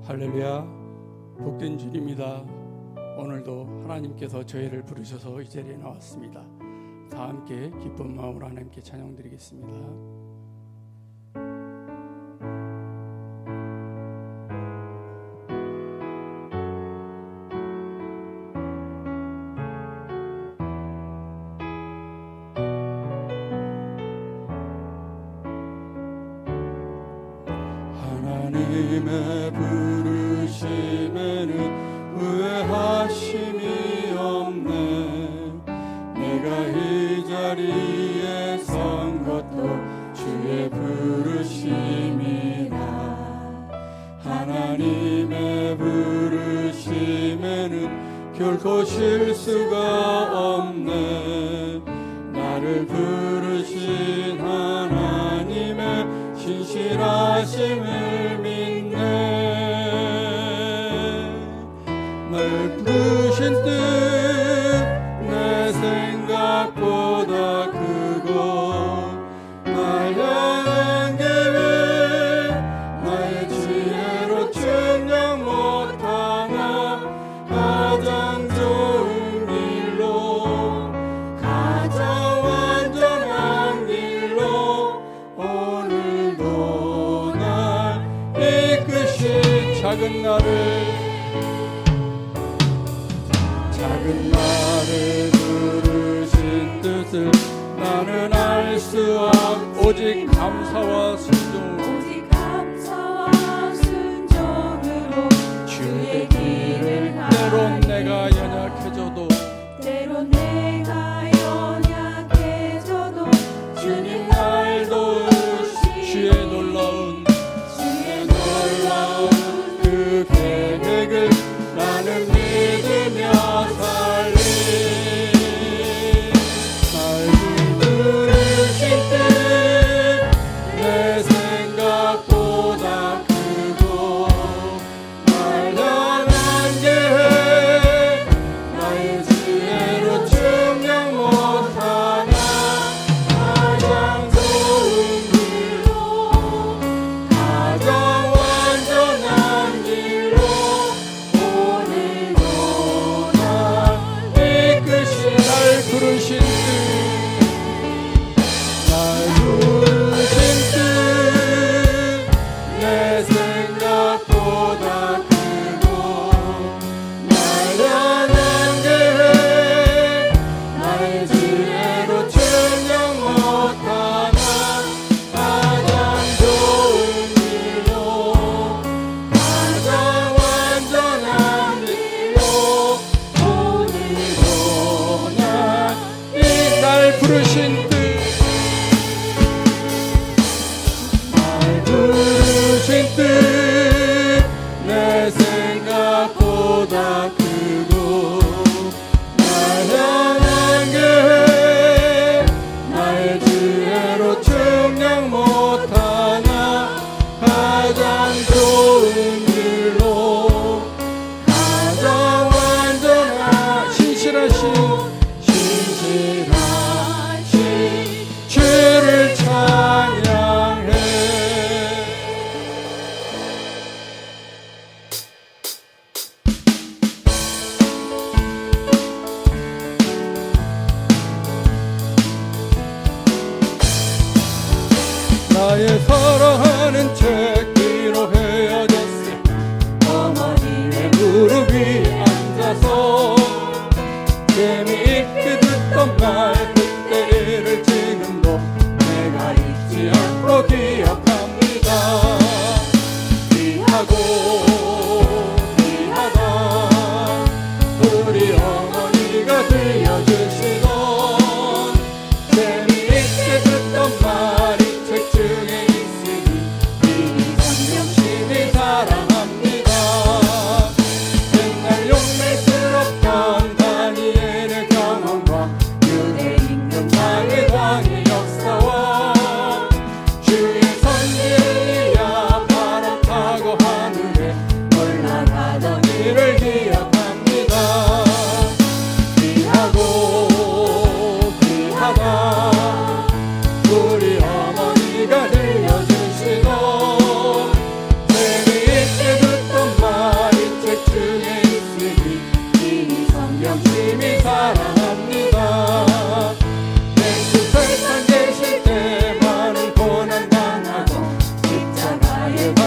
할렐루야, 복된 주님이다. 오늘도 하나님께서 저희를 부르셔서 이 자리에 나왔습니다. 다 함께 기쁜 마음으로 하나님께 찬양드리겠습니다. 하나님의 부르심에는 후회하심이 없네. 내가 이 자리에 선 것도 주의 부르심이라. 하나님의 부르심에는 결코 실수가 없네. 나를 부르신 하나님의 신실하심을 믿네. 날 부르신 뜻 내 생각보다 크고, 날 향한 계획 나의 지혜로 측량 못하나. 가장 좋은 길로, 가장 완전한 길로 오늘도 날 이끄신 작은 나를 부르신 뜻을 나는 알 수 없. 오직 감사와 순종으로 주의 길을 때론 내가 연약해져도 주님 날 도우시. 주의 놀라운 그 계획을 나는 믿으며 살리. 날 부르신 뜻 내 생각보다 크고, 날 향한 계획 나의 지혜로 측량 못하나. 가장 좋은 길로, 가장 완전한 길로 오늘도 날 이끄신. 날 부르신 뜻, 날 부르신 뜻 내 생각보다 크고, 날 향한 계획 나의 지혜로 측량 못하나. 가장 좋은 길로, 가장 완전한 길로 오늘도 날 부르신 뜻, 날 부르신 뜻 내 생각보다 크고, 날 향한 계획 나의 지혜로 측량 못하나. 가장 좋은 길로, 가장 완전한 신실하신 주를 찬양해. 나의 사랑하는 책 기록해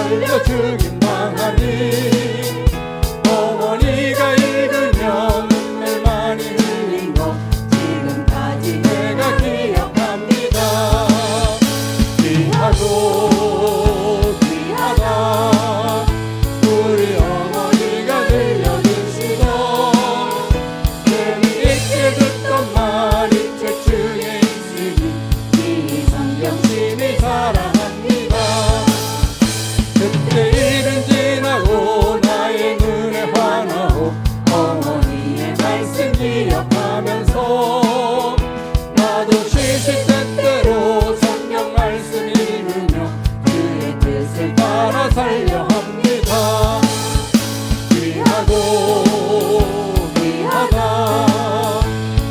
살려주긴 망하니 어머니가 읽으면 눈물 많이 흘린 거 지금까지 내가 기억합니다. 귀하고 귀하다 우리 어머니가 들려주시던 재미있게 듣던 말이 책 중에 있으니 이 성경심이 사랑합니다. 그때 일은 지나고 나의 눈에 환하고 어머니의 말씀 기억하면서 나도 시시때때로 성경 말씀 읽으며 그의 뜻을 따라 살려 합니다. 귀하고 귀하다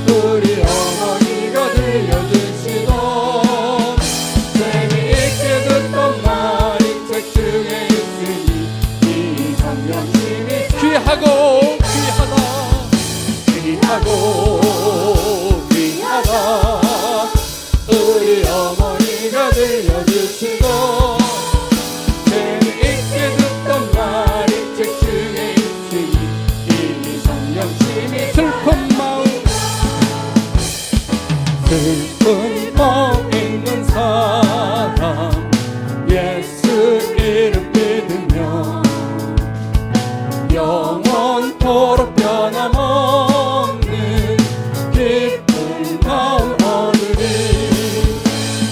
우리 어머니가 들려주시던 재미있게 듣던 말이 책 중에 있으니 이 성경심이 귀하고 귀하다 귀하고 귀하다 우리 어머니가 들려주시던 재미있게 듣던 말이 책 중에 있으니 이 성경심이 슬픈 마음 슬픈 마음 있는 사람 예수 이름 믿으며 영원토록 변함없는 기쁜 마음 얻으리.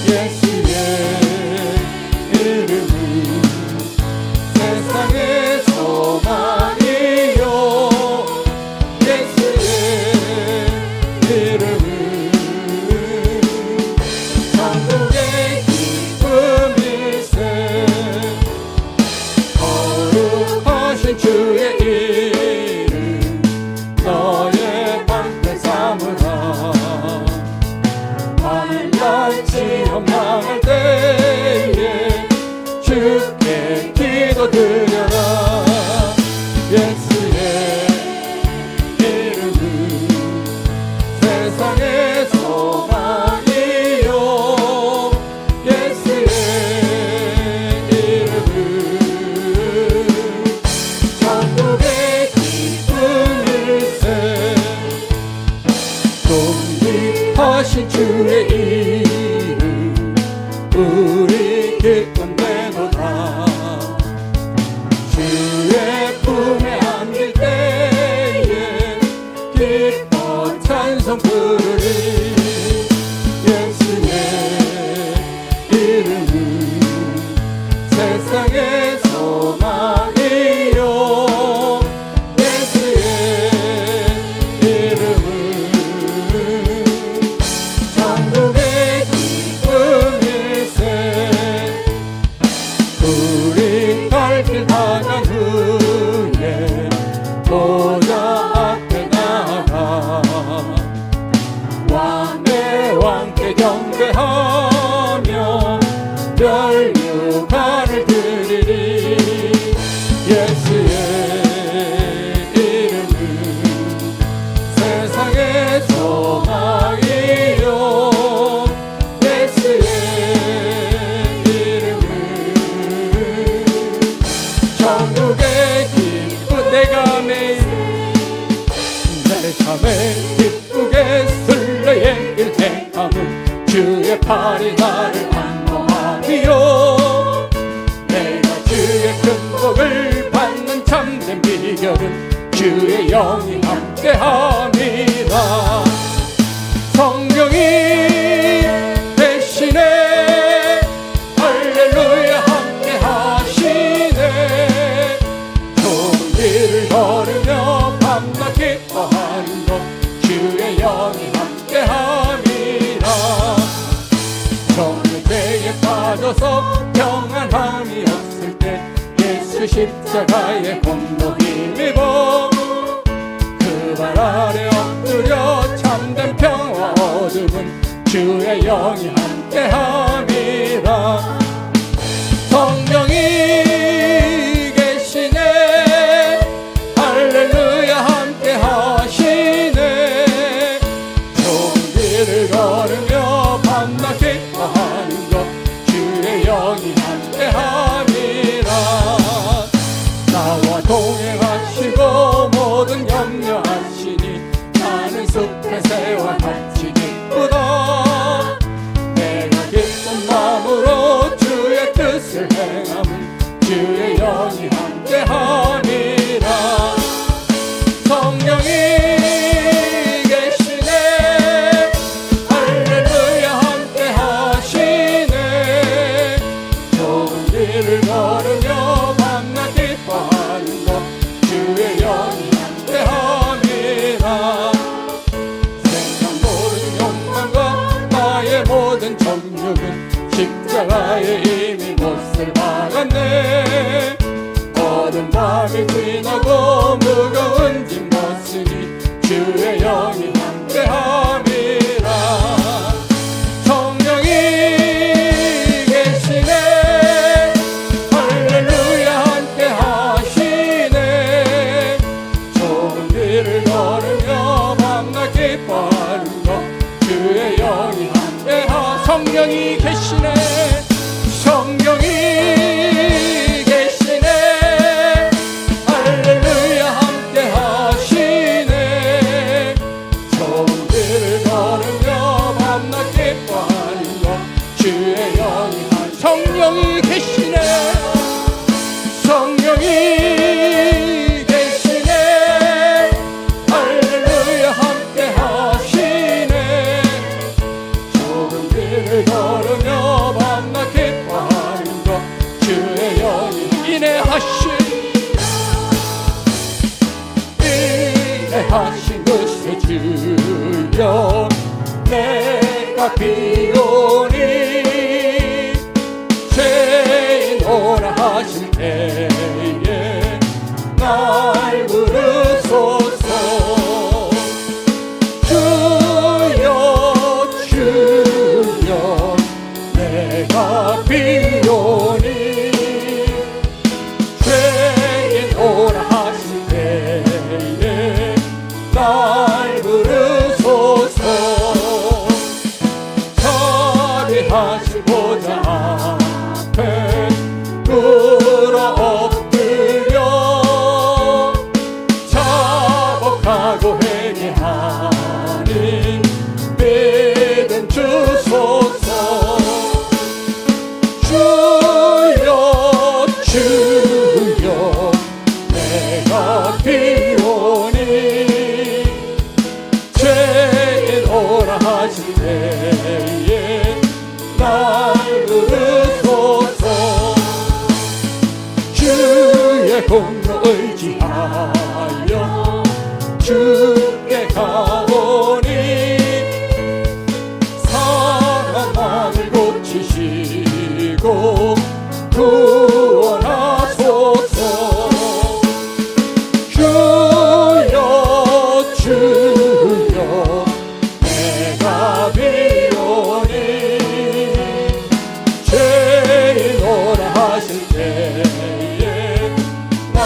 예수의 이름은 세상의 소망이요 예수의 이름은 천국의 기쁨일세. 거룩하신 주의 이름 너의 방패 삼으라. 밤낮이 험망할 때에 주께 기도드려라. 예수의 이름은 세상의 소망이요 예수의 이름은 천국의 기쁨일세. 존귀하신 주의 이름 우리 기쁨되도다. 주의 품에 안길 때에 기뻐 찬송 부르리. 예수의 이름은 세상의 소망이요 예수의 이름은 천국의 기쁨일세. 우리 갈 길 다간 후에 보좌 앞에 나가 왕의 왕께 경배하며 멸류관을 드리리. 예수의 이름은 세상의 소망이요 예수의 이름은 천국의 기쁨. 내가 매일 기쁘게 순례의 길 행함은 주의 팔이 나를 안보하리요. 내가 주의 큰 복을 받는 참된 비결은 주의 영이 함께함이라. 성령이 대신에 할렐루야 함께하시네. 좋은 길을 걸으며 밤낮 기뻐하는 것 주의 영이 함께함이라. 저는 죄에 빠져서 평안함이 없을 때 예수 십자가에 공로 힘입어 그 발 아래 엎드려 참된 평화 얻음은 주의 영이 함께함이라. 성령이 계시네. 할렐루야 함께하시네. 좋은 길을 걸으며 밤낮 기뻐하는 것 주의 영이 함께함이라. 영이 함께하니라. 성령이 계시네. 할렐루야 함께하시네. 좋은 길을 걸으며 밤낮 기뻐하는 것 주의 영이 함께함이라. 세상 모든 욕망과 나의 모든 정욕은 십자가에 이미 못을 박았네. 어두운 밤이 지나고 무거운 짐 벗으니 주의 영이 함께함이라. 성령이 계시네. 할렐루야 함께하시네. 좋은 길을 걸으며 밤낮 기뻐하는 것 주의 영이 함께하. 성령이 계시네. 성령이 계시네. 할렐루야 함께하시네. 좋은 길을 걸으며 밤낮 기뻐하는 것 주의 영이 성령이 계시네. 성령이 계시네. 할렐루야 함께하시네. 좋은 길을 걸으며 밤낮 기뻐하는 것 주의 영이 인내하신 것에 주여 내가 비오니 죄인 오라 하실 때에 날 부르소서. 주여 주여 내가 비오니 죄인 오라 하실 때에 날 부르소서. 자비하신 보좌 앞에 꿇어 엎드려 자복하고 회개하니 믿음 주소서. 주여 주여 내가 비오니 죄인 오라 하실 때에 날 부르소서. 주의 공로 의지하여 주께 가오니 사랑만을 고치시고 구원하소서. 주여 주여 내가 비오니 죄인 오라 하실 때에 날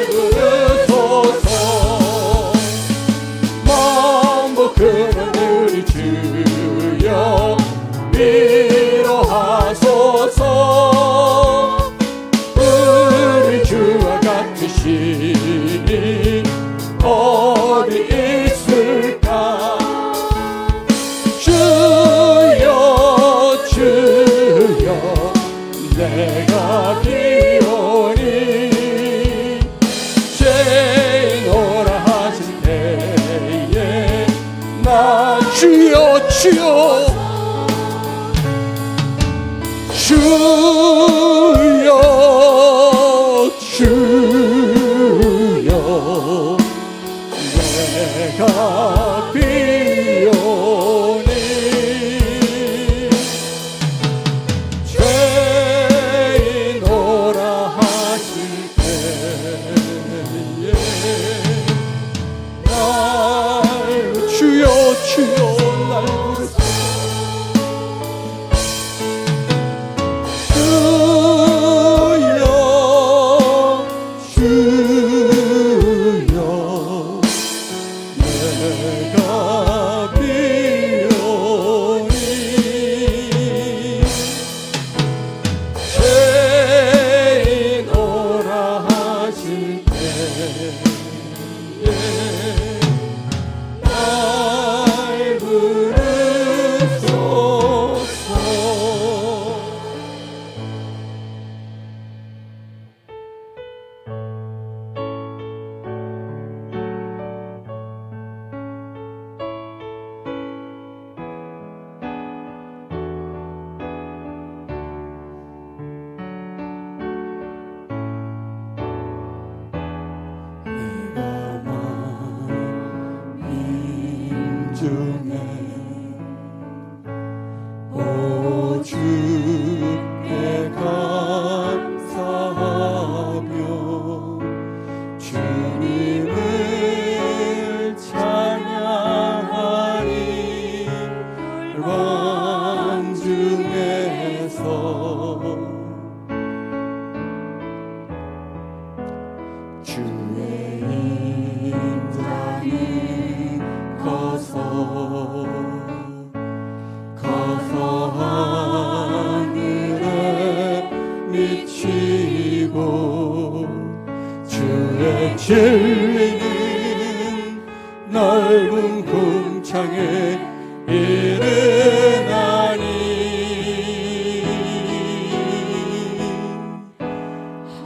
부르소서. 만복으로 우리 주여 위로하소서. 우리 주와 같으시니 어디 있을까. 주여 주여 내가 비오니 죄인 오라 하실 때에 나 주여 주여 주여 주여 내가 비오니 죄인 오라 하실 때에 날 주여 주여 날 부르소서. 중에 오 주께 감사하며 주님을 찬양하리 왕 중에서 주의 인자는 커서 하늘에 미치고 주의 진리는 넓은 궁창에 이르나니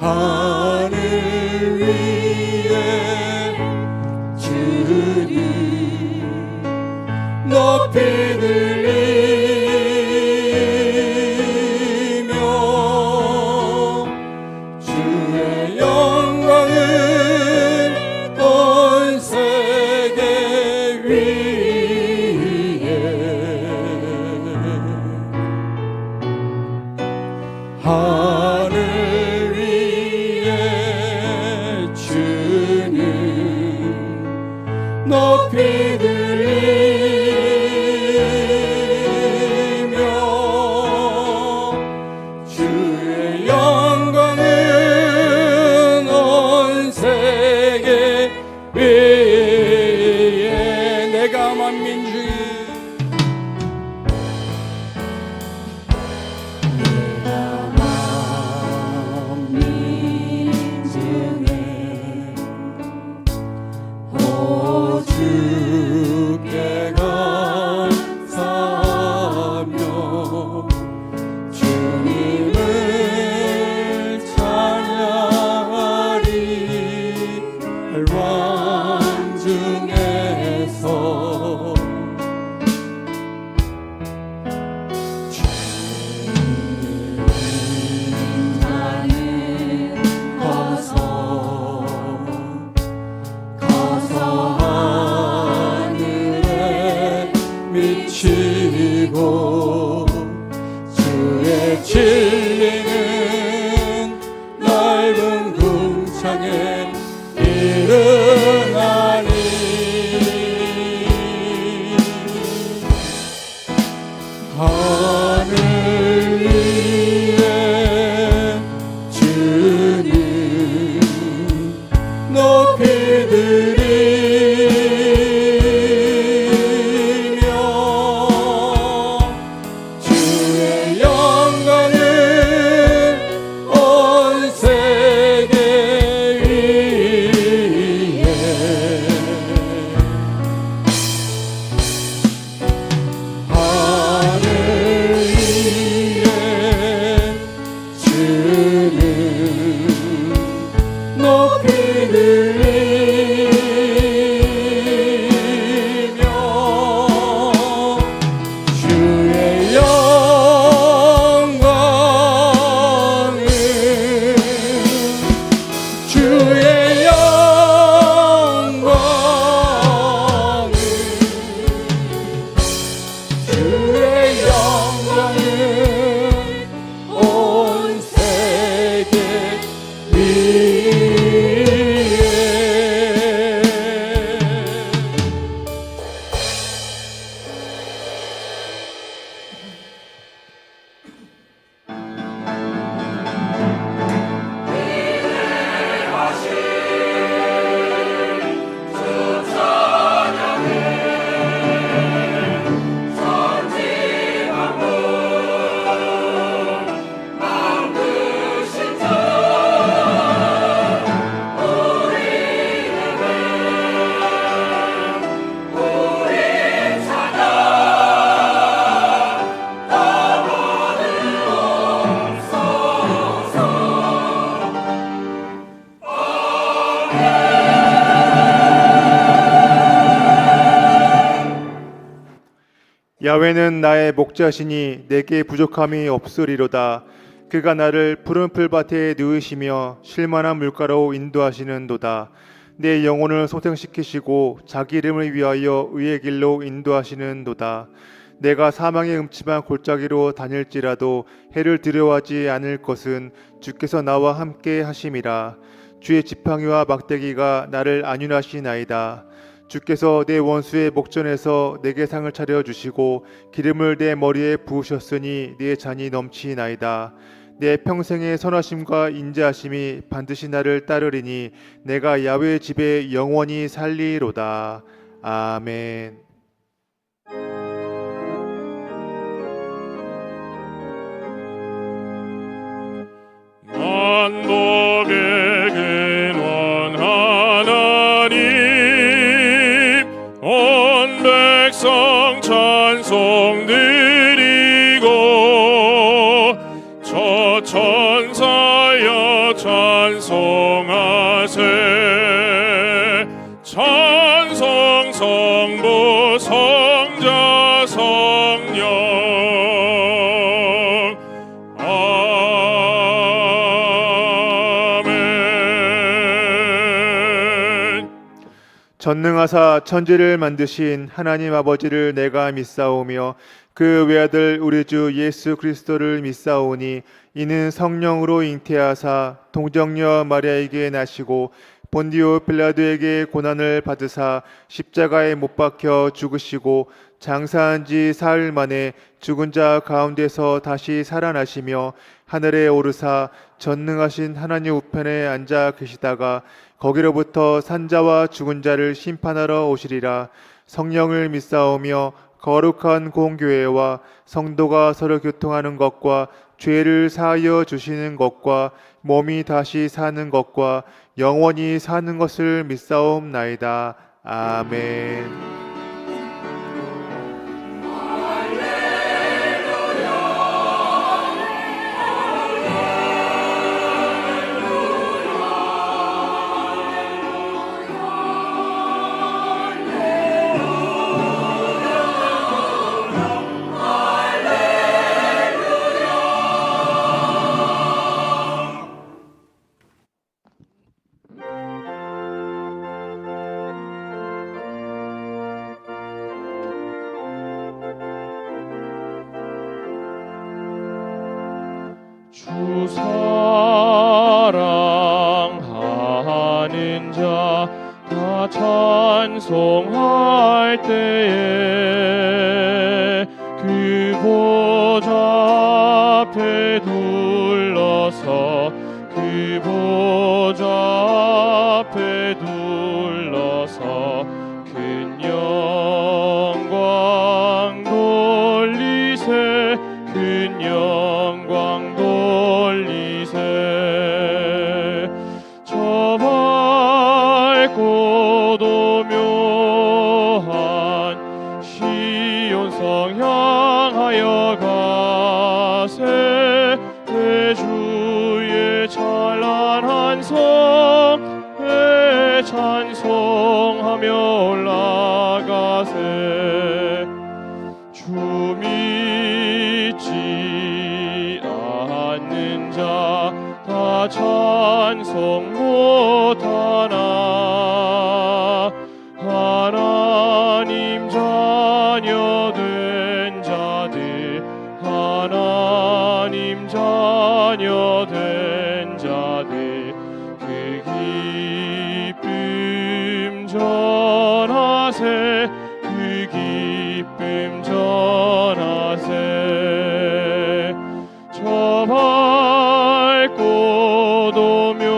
하늘 위에 주님 높이 들리며 주의 영광은 온 세계 위에 하늘 위에 주님 높이 들리며 주의 영광은 온 세계 위에 내가 만민 중에 오 주께 감사하며 주님을 찬양하리 왕 중에서 주의 인자는 커서 하늘에 미치고 주의 진리는 넓은 궁창에 이르나니 하늘 위에 주님 높이 들리며 주의 영광은 온 세계 위에 하늘 위에 주님 높이 들리며 주의 영광은 주의 영광은 주의 영광은 온 세계 위에 야훼는 나의 목자시니 내게 부족함이 없으리로다. 그가 나를 푸른 풀밭에 누우시며 쉴만한 물가로 인도하시는도다. 내 영혼을 소생시키시고 자기 이름을 위하여 의의 길로 인도하시는도다. 내가 사망의 음침한 골짜기로 다닐지라도 해를 두려워하지 않을 것은 주께서 나와 함께 하심이라. 주의 지팡이와 막대기가 나를 안위하시나이다. 주께서 내 원수의 목전에서 내게 상을 차려 주시고 기름을 내 머리에 부으셨으니 내 잔이 넘치나이다. 내 평생의 선하심과 인자하심이 반드시 나를 따르리니 내가 야훼의 집에 영원히 살리로다. 아멘. 만복의 근원 하나님, 온 백성 찬송 드리고 저 천사여 찬송하세. 찬송 성부 성자 성령. 전능하사 천지를 만드신 하나님 아버지를 내가 믿사오며 그 외아들 우리 주 예수 그리스도를 믿사오니 이는 성령으로 잉태하사 동정녀 마리아에게 나시고 본디오 빌라도에게 고난을 받으사 십자가에 못 박혀 죽으시고 장사한 지 사흘 만에 죽은 자 가운데서 다시 살아나시며 하늘에 오르사 전능하신 하나님 우편에 앉아 계시다가 거기로부터 산자와 죽은 자를 심판하러 오시리라. 성령을 믿사오며 거룩한 공교회와 성도가 서로 교통하는 것과 죄를 사하여 주시는 것과 몸이 다시 사는 것과 영원히 사는 것을 믿사옵나이다. 아멘. 주 사랑하는 자 다 찬송할 때에 그 보좌 앞에 둘러서 그 보좌 앞에 둘러서 큰 영광 돌리세. 큰 영광 돌리세. 저 밝고 도묘한 시온성 향하여 가세. 내 주의 찬란한 성에 찬송하며 올라가세. 주 믿지 않는 자 다 찬송 못하나. 하나님 자녀 된 자들 하나님 자녀 된 자들 그 기쁨 전하세. 그 기쁨 전하세. 저 밝고 도묘한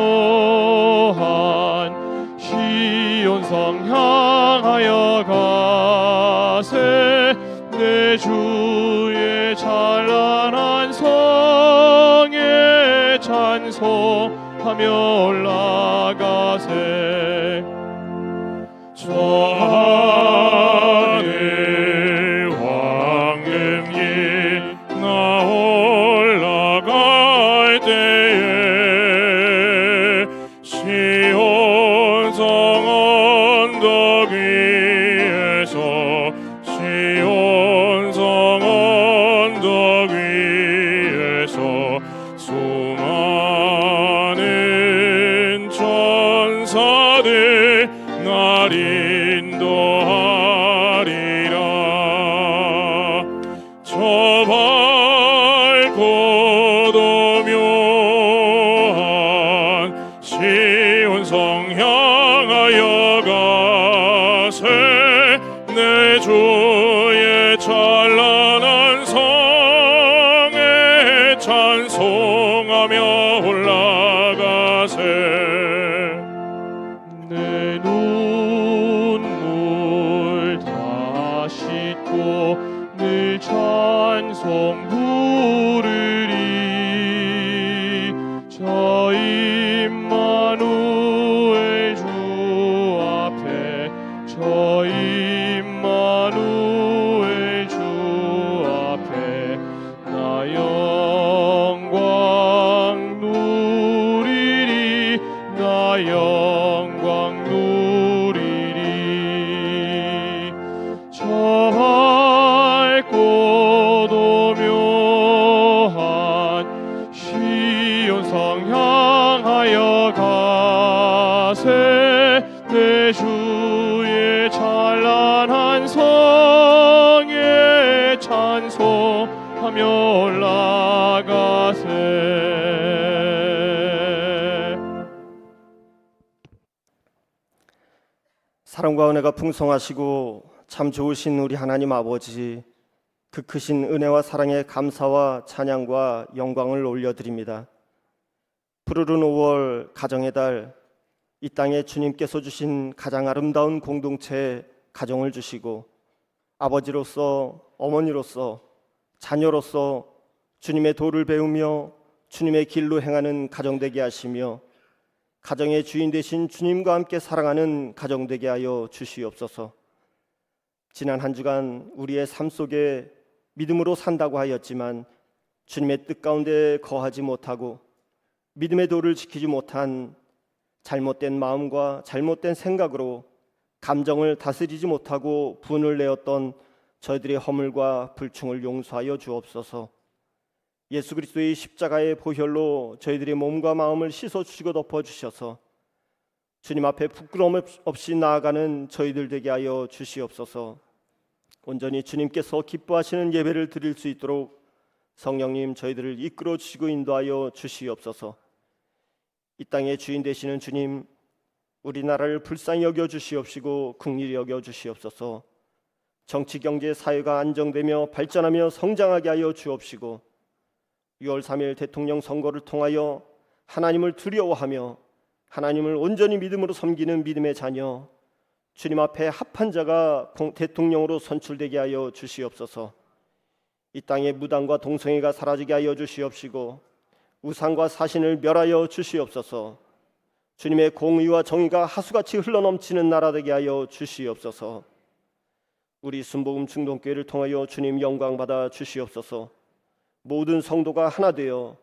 시온성 향하여 가세. 내 주의 찬란한 성에 찬송하며 올라가세. 저 하늘 황금길 나 올라갈 때에 시온성 언덕 위에서 시온성 언덕 위에서 수많은 천사들 날 인도하리라. 저 밝고 도묘한 시온 성 향하여 가세. 내 주의 찬란한 성에 찬송하며 올라가세. 내 눈물 다 씻고 늘 찬송 부르리. 저 임마누엘 주 앞에 저 임마누엘 주 앞에 나 영광 누리리. 나 영광 누리리. 저 밝고 도묘한 시온성 향하여 가세. 내 주의 찬란한 성에 찬송하며 올라가세. 사랑과 은혜가 풍성하시고 참 좋으신 우리 하나님 아버지, 그 크신 은혜와 사랑에 감사와 찬양과 영광을 올려드립니다. 푸르른 5월 가정의 달, 이 땅에 주님께서 주신 가장 아름다운 공동체 가정을 주시고 아버지로서, 어머니로서, 자녀로서 주님의 도를 배우며 주님의 길로 행하는 가정 되게 하시며 가정의 주인 되신 주님과 함께 살아가는 가정 되게 하여 주시옵소서. 지난 한 주간 우리의 삶 속에 믿음으로 산다고 하였지만 주님의 뜻 가운데 거하지 못하고 믿음의 도를 지키지 못한 잘못된 마음과 잘못된 생각으로 감정을 다스리지 못하고 분을 내었던 저희들의 허물과 불충을 용서하여 주옵소서. 예수 그리스도의 십자가의 보혈로 저희들의 몸과 마음을 씻어주시고 덮어주셔서 주님 앞에 부끄러움 없이 나아가는 저희들 되게 하여 주시옵소서. 온전히 주님께서 기뻐하시는 예배를 드릴 수 있도록 성령님 저희들을 이끌어 주시고 인도하여 주시옵소서. 이 땅의 주인 되시는 주님, 우리나라를 불쌍히 여겨 주시옵시고 긍휼히 여겨 주시옵소서. 정치, 경제, 사회가 안정되며 발전하며 성장하게 하여 주옵시고 6월 3일 대통령 선거를 통하여 하나님을 두려워하며 하나님을 온전히 믿음으로 섬기는 믿음의 자녀, 주님 앞에 합한 자가 대통령으로 선출되게 하여 주시옵소서. 이 땅에 무당과 동성애가 사라지게 하여 주시옵시고 우상과 사신을 멸하여 주시옵소서. 주님의 공의와 정의가 하수같이 흘러넘치는 나라 되게 하여 주시옵소서. 우리 순복음 충동교회를 통하여 주님 영광 받아 주시옵소서. 모든 성도가 하나 되어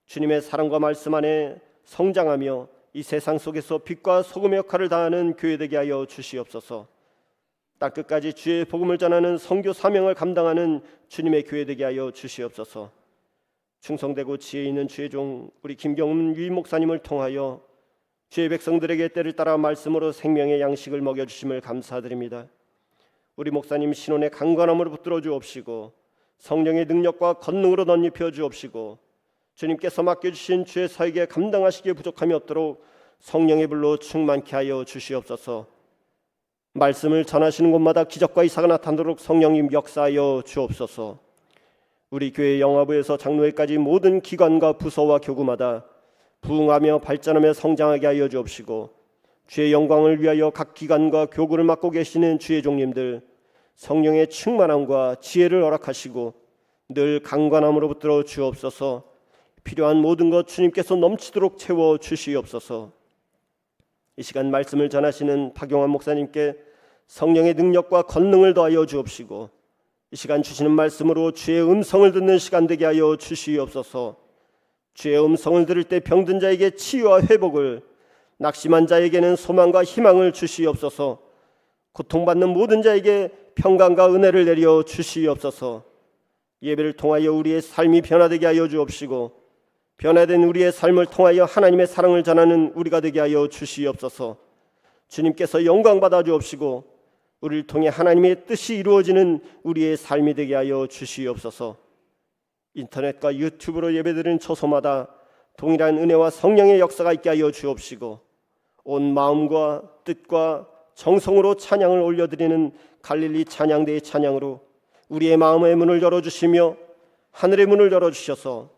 주님의 사랑과 말씀 안에 성장하며 이 세상 속에서 빛과 소금의 역할을 다하는 교회 되게 하여 주시옵소서. 땅끝까지 주의 복음을 전하는 선교 사명을 감당하는 주님의 교회 되게 하여 주시옵소서. 충성되고 지혜 있는 주의 종 우리 김경문 유임 목사님을 통하여 주의 백성들에게 때를 따라 말씀으로 생명의 양식을 먹여주심을 감사드립니다. 우리 목사님 신혼의 강건함으로 붙들어 주옵시고 성령의 능력과 권능으로 덧입혀 주옵시고 주님께서 맡겨주신 주의 사역에 감당하시기에 부족함이 없도록 성령의 불로 충만케 하여 주시옵소서. 말씀을 전하시는 곳마다 기적과 이사가 나타나도록 성령님 역사하여 주옵소서. 우리 교회 영화부에서 장로회까지 모든 기관과 부서와 교구마다 부흥하며 발전하며 성장하게 하여 주옵시고 주의 영광을 위하여 각 기관과 교구를 맡고 계시는 주의 종님들 성령의 충만함과 지혜를 허락하시고 늘 강건함으로 붙들어 주옵소서. 필요한 모든 것 주님께서 넘치도록 채워 주시옵소서. 이 시간 말씀을 전하시는 박용환 목사님께 성령의 능력과 권능을 더하여 주옵시고 이 시간 주시는 말씀으로 주의 음성을 듣는 시간 되게 하여 주시옵소서. 주의 음성을 들을 때 병든 자에게 치유와 회복을, 낙심한 자에게는 소망과 희망을 주시옵소서. 고통받는 모든 자에게 평강과 은혜를 내려 주시옵소서. 예배를 통하여 우리의 삶이 변화되게 하여 주옵시고 변화된 우리의 삶을 통하여 하나님의 사랑을 전하는 우리가 되게 하여 주시옵소서. 주님께서 영광 받아 주옵시고 우리를 통해 하나님의 뜻이 이루어지는 우리의 삶이 되게 하여 주시옵소서. 인터넷과 유튜브로 예배드리는 처소마다 동일한 은혜와 성령의 역사가 있게 하여 주옵시고 온 마음과 뜻과 정성으로 찬양을 올려드리는 갈릴리 찬양대의 찬양으로 우리의 마음의 문을 열어주시며 하늘의 문을 열어주셔서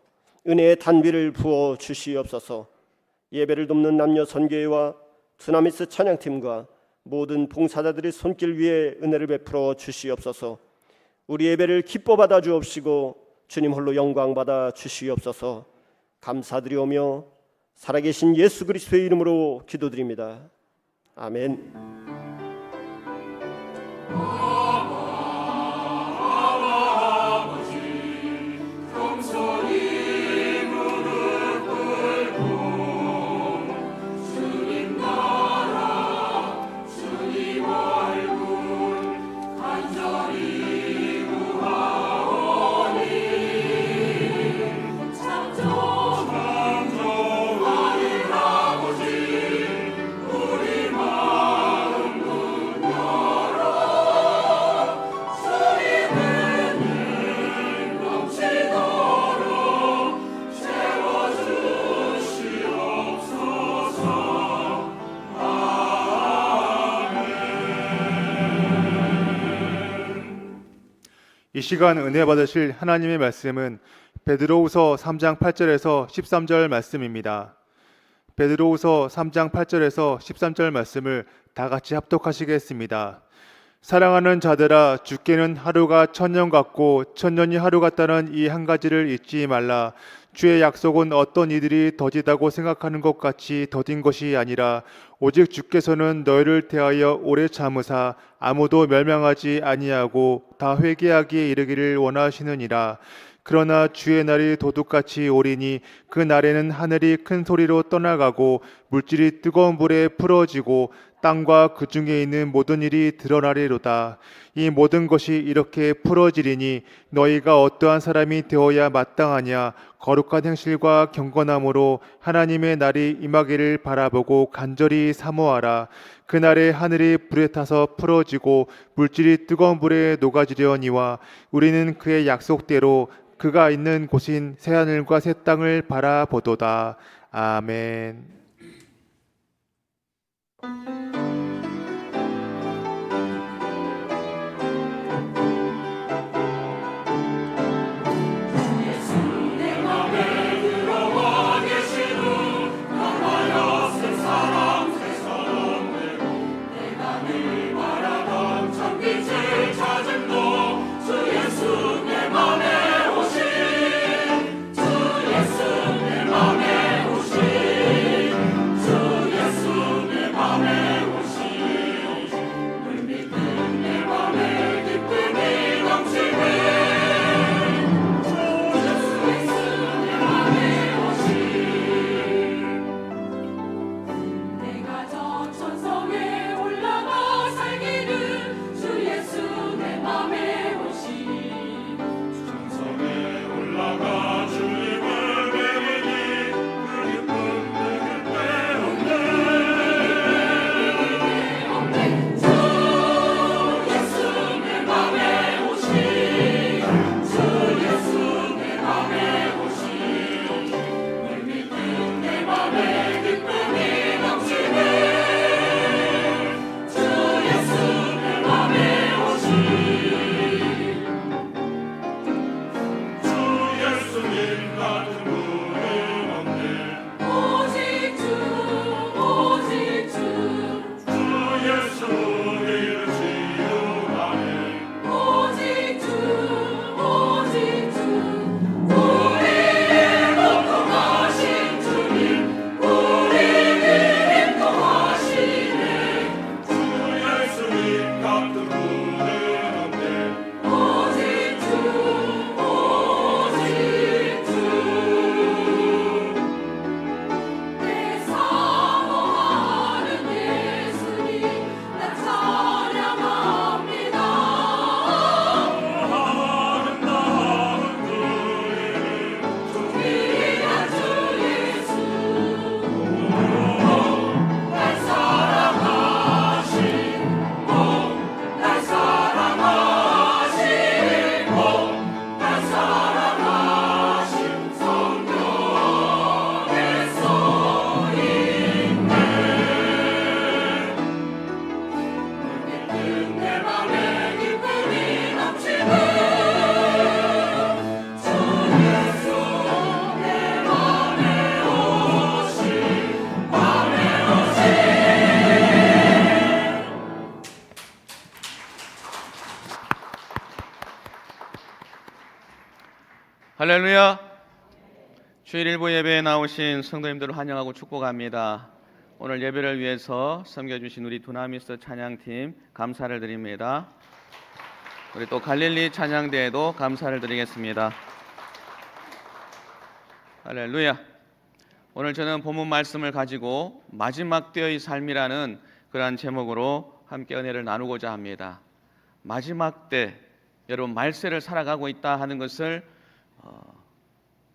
은혜의 단비를 부어 주시옵소서. 예배를 돕는 남녀 선교회와 두나미스 찬양팀과 모든 봉사자들의 손길 위에 은혜를 베풀어 주시옵소서. 우리 예배를 기뻐 받아 주옵시고 주님 홀로 영광 받아 주시옵소서. 감사드리오며 살아계신 예수 그리스도의 이름으로 기도드립니다. 아멘. 이 시간 은혜 받으실 하나님의 말씀은 베드로후서 3장 8절에서 13절 말씀입니다. 베드로후서 3장 8절에서 13절 말씀을 다 같이 합독하시겠습니다. 사랑하는 자들아, 주께는 하루가 천년 같고 천년이 하루 같다는 이 한 가지를 잊지 말라. 주의 약속은 어떤 이들이 더디다고 생각하는 것 같이 더딘 것이 아니라 오직 주께서는 너희를 대하여 오래 참으사 아무도 멸망하지 아니하고 다 회개하기에 이르기를 원하시느니라. 그러나 주의 날이 도둑같이 오리니 그 날에는 하늘이 큰 소리로 떠나가고 물질이 뜨거운 불에 풀어지고 땅과 그 중에 있는 모든 일이 드러나리로다. 이 모든 것이 이렇게 풀어지리니 너희가 어떠한 사람이 되어야 마땅하냐. 거룩한 행실과 경건함으로 하나님의 날이 임하기를 바라보고 간절히 사모하라. 그날에 하늘이 불에 타서 풀어지고 물질이 뜨거운 불에 녹아지려니와 우리는 그의 약속대로 그가 있는 곳인 새하늘과 새 땅을 바라보도다. 아멘. 할렐루야. 주일 일부 예배에 나오신 성도님들을 환영하고 축복합니다. 오늘 예배를 위해서 섬겨주신 우리 두나미스 찬양팀 감사를 드립니다. 우리 또 갈릴리 찬양대에도 감사를 드리겠습니다. 할렐루야. 오늘 저는 본문 말씀을 가지고 마지막 때의 삶이라는 그러한 제목으로 함께 은혜를 나누고자 합니다. 마지막 때, 여러분 말세를 살아가고 있다 하는 것을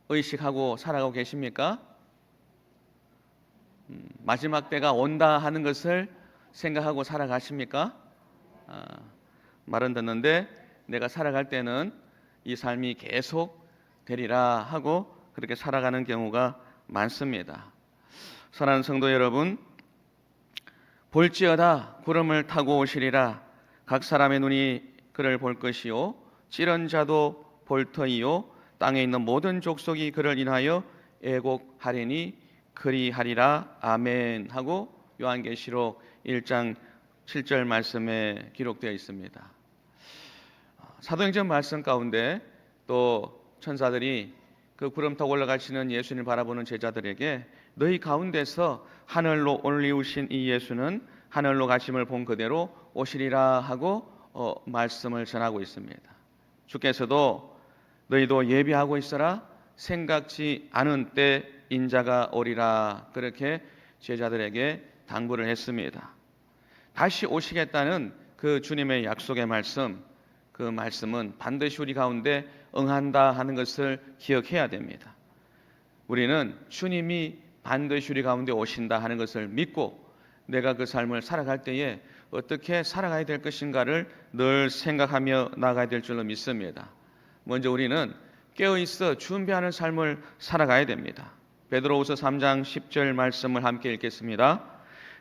의식하고 살아가고 계십니까? 마지막 때가 온다 하는 것을 생각하고 살아가십니까? 말은 듣는데 내가 살아갈 때는 이 삶이 계속 되리라 하고 그렇게 살아가는 경우가 많습니다. 사랑하는 성도 여러분, 볼지어다 구름을 타고 오시리라. 각 사람의 눈이 그를 볼 것이요 찌른 자도 볼 터이요 땅에 있는 모든 족속이 그를 인하여 애곡하리니 그리하리라. 아멘 하고 요한계시록 1장 7절 말씀에 기록되어 있습니다. 사도행전 말씀 가운데 또 천사들이 그 구름 타고 올라가시는 예수님을 바라보는 제자들에게 너희 가운데서 하늘로 올리우신 이 예수는 하늘로 가심을 본 그대로 오시리라 하고 말씀을 전하고 있습니다. 주께서도 너희도 예비하고 있어라. 생각지 않은 때 인자가 오리라. 그렇게 제자들에게 당부를 했습니다. 다시 오시겠다는 그 주님의 약속의 말씀, 그 말씀은 반드시 우리 가운데 응한다 하는 것을 기억해야 됩니다. 우리는 주님이 반드시 우리 가운데 오신다 하는 것을 믿고 내가 그 삶을 살아갈 때에 어떻게 살아가야 될 것인가를 늘 생각하며 나가야 될 줄로 믿습니다. 먼저 우리는 깨어있어 준비하는 삶을 살아가야 됩니다. 베드로후서 3장 10절 말씀을 함께 읽겠습니다.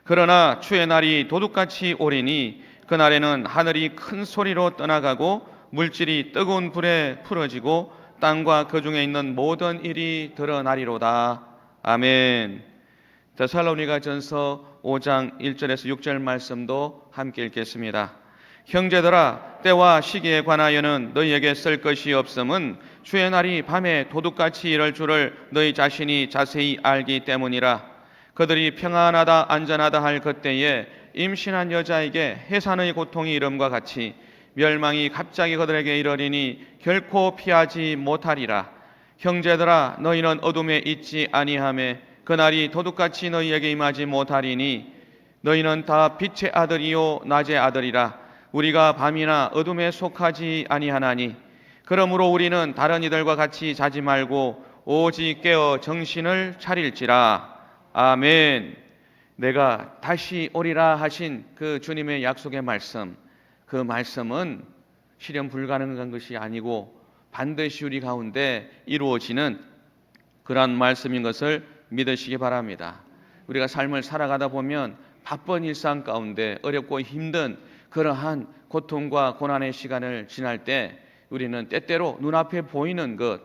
그러나 주의 날이 도둑같이 오리니 그날에는 하늘이 큰 소리로 떠나가고 물질이 뜨거운 불에 풀어지고 땅과 그 중에 있는 모든 일이 드러나리로다. 아멘. 데살로니가전서 5장 1절에서 6절 말씀도 함께 읽겠습니다. 형제들아, 때와 시기에 관하여는 너희에게 쓸 것이 없음은 주의 날이 밤에 도둑같이 이럴 줄을 너희 자신이 자세히 알기 때문이라. 그들이 평안하다 안전하다 할 그때에 임신한 여자에게 해산의 고통이 이름과 같이 멸망이 갑자기 그들에게 이르리니 결코 피하지 못하리라. 형제들아, 너희는 어둠에 있지 아니하매 그날이 도둑같이 너희에게 임하지 못하리니 너희는 다 빛의 아들이요 낮의 아들이라. 우리가 밤이나 어둠에 속하지 아니하나니 그러므로 우리는 다른 이들과 같이 자지 말고 오직 깨어 정신을 차릴지라. 아멘. 내가 다시 오리라 하신 그 주님의 약속의 말씀, 그 말씀은 실현 불가능한 것이 아니고 반드시 우리 가운데 이루어지는 그러한 말씀인 것을 믿으시기 바랍니다. 우리가 삶을 살아가다 보면 바쁜 일상 가운데 어렵고 힘든 그러한 고통과 고난의 시간을 지날 때 우리는 때때로 눈앞에 보이는 것,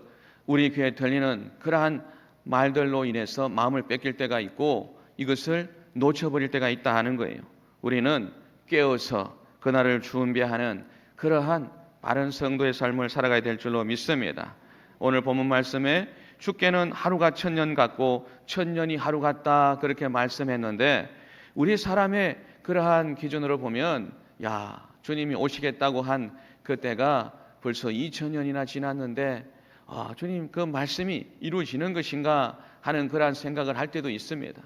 우리 귀에 들리는 그러한 말들로 인해서 마음을 뺏길 때가 있고 이것을 놓쳐버릴 때가 있다 하는 거예요. 우리는 깨어서 그날을 준비하는 그러한 바른 성도의 삶을 살아가야 될 줄로 믿습니다. 오늘 본문 말씀에 주께는 하루가 천년 같고 천년이 하루 같다 그렇게 말씀했는데 우리 사람의 그러한 기준으로 보면 주님이 오시겠다고 한 그때가 벌써 2000년이나 지났는데 주님 그 말씀이 이루어지는 것인가 하는 그러한 생각을 할 때도 있습니다.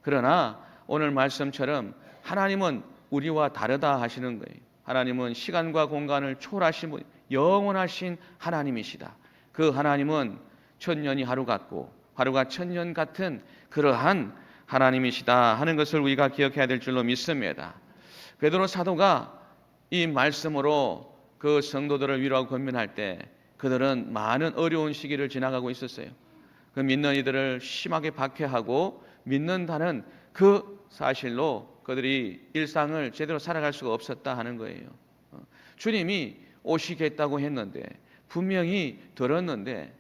그러나 오늘 말씀처럼 하나님은 우리와 다르다 하시는 거예요. 하나님은 시간과 공간을 초월하신 분, 영원하신 하나님이시다. 그 하나님은 천년이 하루 같고 하루가 천년 같은 그러한 하나님이시다 하는 것을 우리가 기억해야 될 줄로 믿습니다. 베드로 사도가 이 말씀으로 그 성도들을 위로하고 권면할 때 그들은 많은 어려운 시기를 지나가고 있었어요. 그 믿는 이들을 심하게 박해하고 믿는다는 그 사실로 그들이 일상을 제대로 살아갈 수가 없었다 하는 거예요. 주님이 오시겠다고 했는데 분명히 들었는데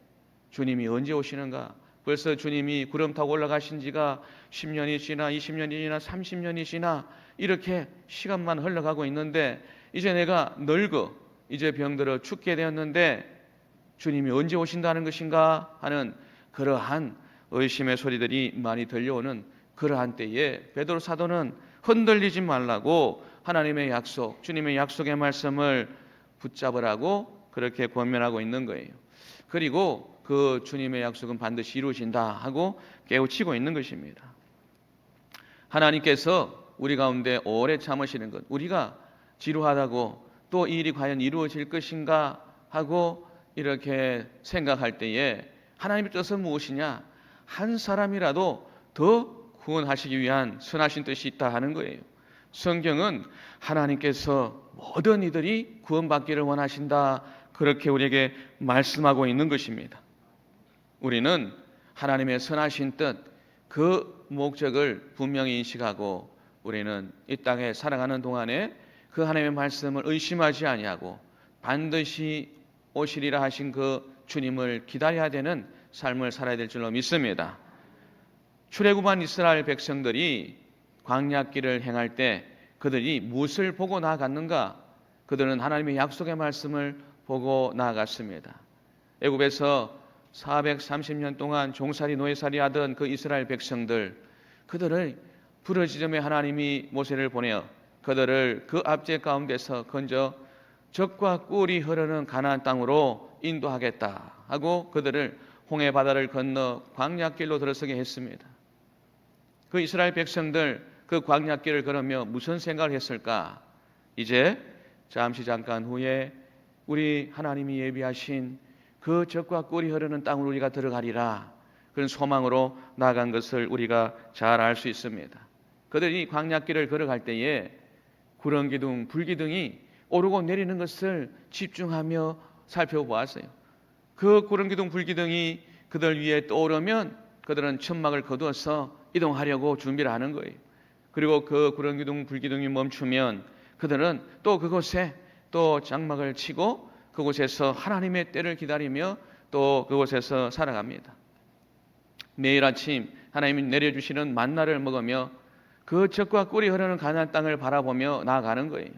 주님이 언제 오시는가? 벌써 주님이 구름 타고 올라가신 지가 10년이 지나 20년이 지나 30년이 지나 이렇게 시간만 흘러가고 있는데 이제 내가 늙어 이제 병들어 죽게 되었는데 주님이 언제 오신다는 것인가 하는 그러한 의심의 소리들이 많이 들려오는 그러한 때에 베드로 사도는 흔들리지 말라고 하나님의 약속, 주님의 약속의 말씀을 붙잡으라고 그렇게 권면하고 있는 거예요. 그리고 그 주님의 약속은 반드시 이루어진다 하고 깨우치고 있는 것입니다. 하나님께서 우리 가운데 오래 참으시는 것, 우리가 지루하다고 또 이 일이 과연 이루어질 것인가 하고 이렇게 생각할 때에 하나님의 뜻은 무엇이냐? 한 사람이라도 더 구원하시기 위한 선하신 뜻이 있다 하는 거예요. 성경은 하나님께서 모든 이들이 구원받기를 원하신다 그렇게 우리에게 말씀하고 있는 것입니다. 우리는 하나님의 선하신 뜻, 그 목적을 분명히 인식하고 우리는 이 땅에 살아가는 동안에 그 하나님의 말씀을 의심하지 아니하고 반드시 오시리라 하신 그 주님을 기다려야 되는 삶을 살아야 될 줄로 믿습니다. 출애굽한 이스라엘 백성들이 광야길을 행할 때 그들이 무엇을 보고 나아갔는가? 그들은 하나님의 약속의 말씀을 보고 나아갔습니다. 애굽에서 430년 동안 종살이 노예살이 하던 그 이스라엘 백성들, 그들을 부르짖음에 하나님이 모세를 보내어 그들을 그 압제 가운데서 건져 젖과 꿀이 흐르는 가나안 땅으로 인도하겠다 하고 그들을 홍해 바다를 건너 광야길로 들어서게 했습니다. 그 이스라엘 백성들 그 광야길을 걸으며 무슨 생각을 했을까? 이제 잠깐 후에 우리 하나님이 예비하신 그 젖과 꿀이 흐르는 땅으로 우리가 들어가리라, 그런 소망으로 나아간 것을 우리가 잘 알 수 있습니다. 그들이 광야길을 걸어갈 때에 구름기둥, 불기둥이 오르고 내리는 것을 집중하며 살펴보았어요. 그 구름기둥, 불기둥이 그들 위에 떠오르면 그들은 천막을 거두어서 이동하려고 준비를 하는 거예요. 그리고 그 구름기둥, 불기둥이 멈추면 그들은 또 그곳에 또 장막을 치고 그곳에서 하나님의 때를 기다리며 또 그곳에서 살아갑니다. 매일 아침 하나님이 내려주시는 만나를 먹으며 그 젖과 꿀이 흐르는 가나안 땅을 바라보며 나아가는 거예요.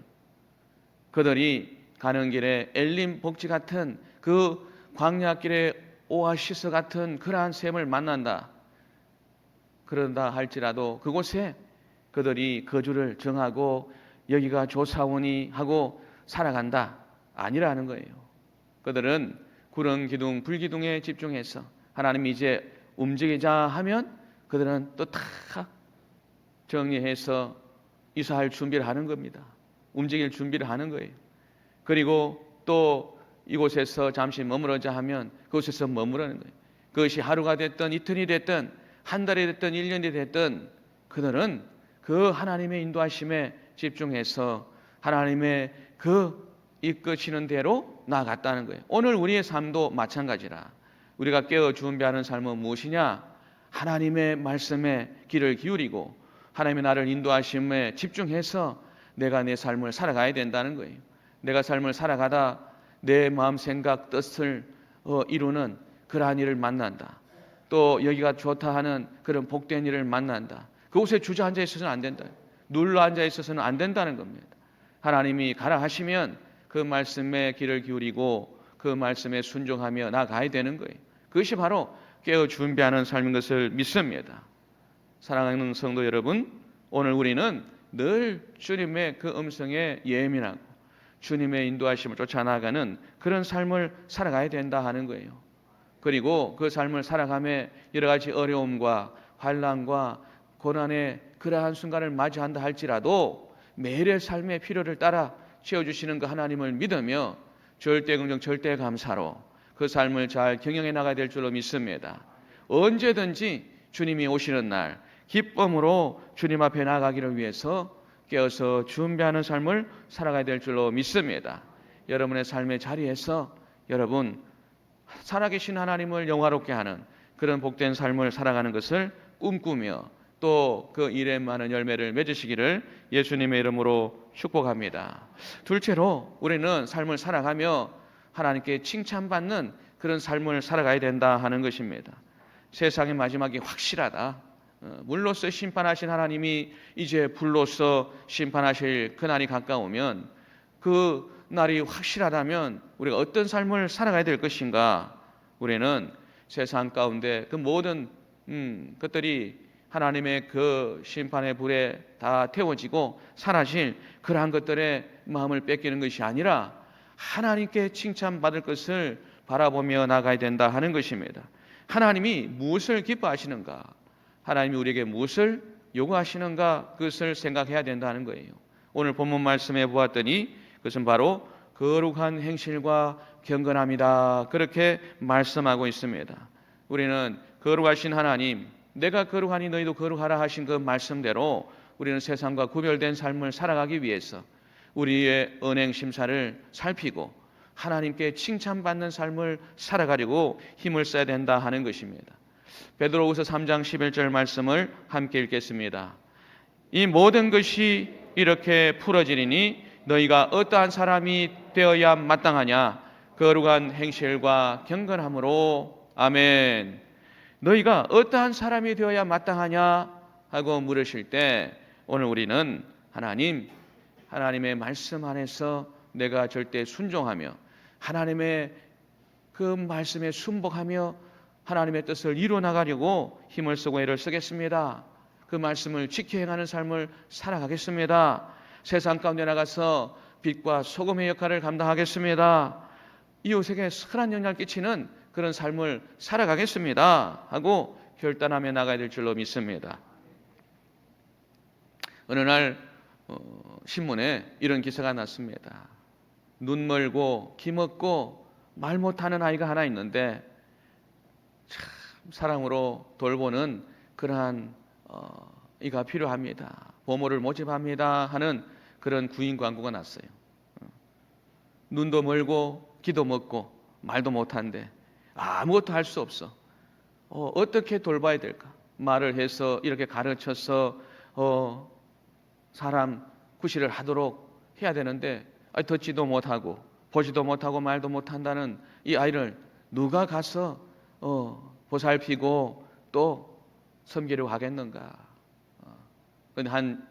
그들이 가는 길에 엘림 복지 같은 그 광야길의 오아시스 같은 그러한 샘을 만난다. 그런다 할지라도 그곳에 그들이 거주를 정하고 여기가 좋사오니 하고 살아간다 아니라는 거예요. 그들은 구름 기둥, 불기둥에 집중해서 하나님이 이제 움직이자 하면 그들은 또 다 정리해서 이사할 준비를 하는 겁니다. 움직일 준비를 하는 거예요. 그리고 또 이곳에서 잠시 머무르자 하면 그곳에서 머무르는 거예요. 그것이 하루가 됐든 이틀이 됐든 한 달이 됐든 1년이 됐든 그들은 그 하나님의 인도하심에 집중해서 하나님의 그 이끄시는 대로 나아갔다는 거예요. 오늘 우리의 삶도 마찬가지라. 우리가 깨어 준비하는 삶은 무엇이냐? 하나님의 말씀에 귀를 기울이고 하나님의 나를 인도하심에 집중해서 내가 내 삶을 살아가야 된다는 거예요. 내가 삶을 살아가다 내 마음 생각 뜻을 이루는 그러한 일을 만난다. 또 여기가 좋다 하는 그런 복된 일을 만난다. 그곳에 주저앉아 있어서는 안 된다. 눌러 앉아 있어서는 안 된다는 겁니다. 하나님이 가라 하시면 그 말씀에 귀를 기울이고 그 말씀에 순종하며 나가야 되는 거예요. 그것이 바로 깨어 준비하는 삶인 것을 믿습니다. 사랑하는 성도 여러분, 오늘 우리는 늘 주님의 그 음성에 예민하고 주님의 인도하심을 쫓아나가는 그런 삶을 살아가야 된다 하는 거예요. 그리고 그 삶을 살아가며 여러 가지 어려움과 환난과 고난의 그러한 순간을 맞이한다 할지라도 매일의 삶의 필요를 따라 채워주시는 그 하나님을 믿으며 절대 긍정, 절대 감사로 그 삶을 잘 경영해 나가야 될 줄로 믿습니다. 언제든지 주님이 오시는 날 기쁨으로 주님 앞에 나가기를 위해서 깨어서 준비하는 삶을 살아가야 될 줄로 믿습니다. 여러분의 삶의 자리에서 여러분 살아계신 하나님을 영화롭게 하는 그런 복된 삶을 살아가는 것을 꿈꾸며 또 그 일에 많은 열매를 맺으시기를 예수님의 이름으로 축복합니다. 둘째로 우리는 삶을 살아가며 하나님께 칭찬받는 그런 삶을 살아가야 된다 하는 것입니다. 세상의 마지막이 확실하다. 물로서 심판하신 하나님이 이제 불로서 심판하실 그날이 가까우면 그 날이 확실하다면 우리가 어떤 삶을 살아가야 될 것인가? 우리는 세상 가운데 그 모든 것들이 하나님의 그 심판의 불에 다 태워지고 사라질 그러한 것들의 마음을 뺏기는 것이 아니라 하나님께 칭찬받을 것을 바라보며 나가야 된다 하는 것입니다. 하나님이 무엇을 기뻐하시는가? 하나님이 우리에게 무엇을 요구하시는가? 그것을 생각해야 된다는 거예요. 오늘 본문 말씀해 보았더니 그것은 바로 거룩한 행실과 경건함이다. 그렇게 말씀하고 있습니다. 우리는 거룩하신 하나님, 내가 거룩하니 너희도 거룩하라 하신 그 말씀대로 우리는 세상과 구별된 삶을 살아가기 위해서 우리의 언행 심사를 살피고 하나님께 칭찬받는 삶을 살아가려고 힘을 써야 된다 하는 것입니다. 베드로후서 3장 11절 말씀을 함께 읽겠습니다. 이 모든 것이 이렇게 풀어지리니 너희가 어떠한 사람이 되어야 마땅하냐? 거룩한 행실과 경건함으로. 아멘. 너희가 어떠한 사람이 되어야 마땅하냐 하고 물으실 때 오늘 우리는 하나님의 말씀 안에서 내가 절대 순종하며 하나님의 그 말씀에 순복하며 하나님의 뜻을 이루어나가려고 힘을 쓰고 애를 쓰겠습니다. 그 말씀을 지켜 행하는 삶을 살아가겠습니다. 세상 가운데 나가서 빛과 소금의 역할을 감당하겠습니다. 이웃에게 선한 영향을 끼치는 그런 삶을 살아가겠습니다 하고 결단하며 나가야 될 줄로 믿습니다. 어느 날 신문에 이런 기사가 났습니다. 눈 멀고 귀 먹고 말 못하는 아이가 하나 있는데 참 사랑으로 돌보는 그러한 이가 필요합니다. 보모를 모집합니다 하는 그런 구인 광고가 났어요. 눈도 멀고 귀도 먹고 말도 못한데 아무것도 할 수 없어. 어떻게 돌봐야 될까? 말을 해서 이렇게 가르쳐서 사람 구실을 하도록 해야 되는데 듣지도 못하고 보지도 못하고 말도 못한다는 이 아이를 누가 가서 보살피고 또 섬기려고 하겠는가? 근데 한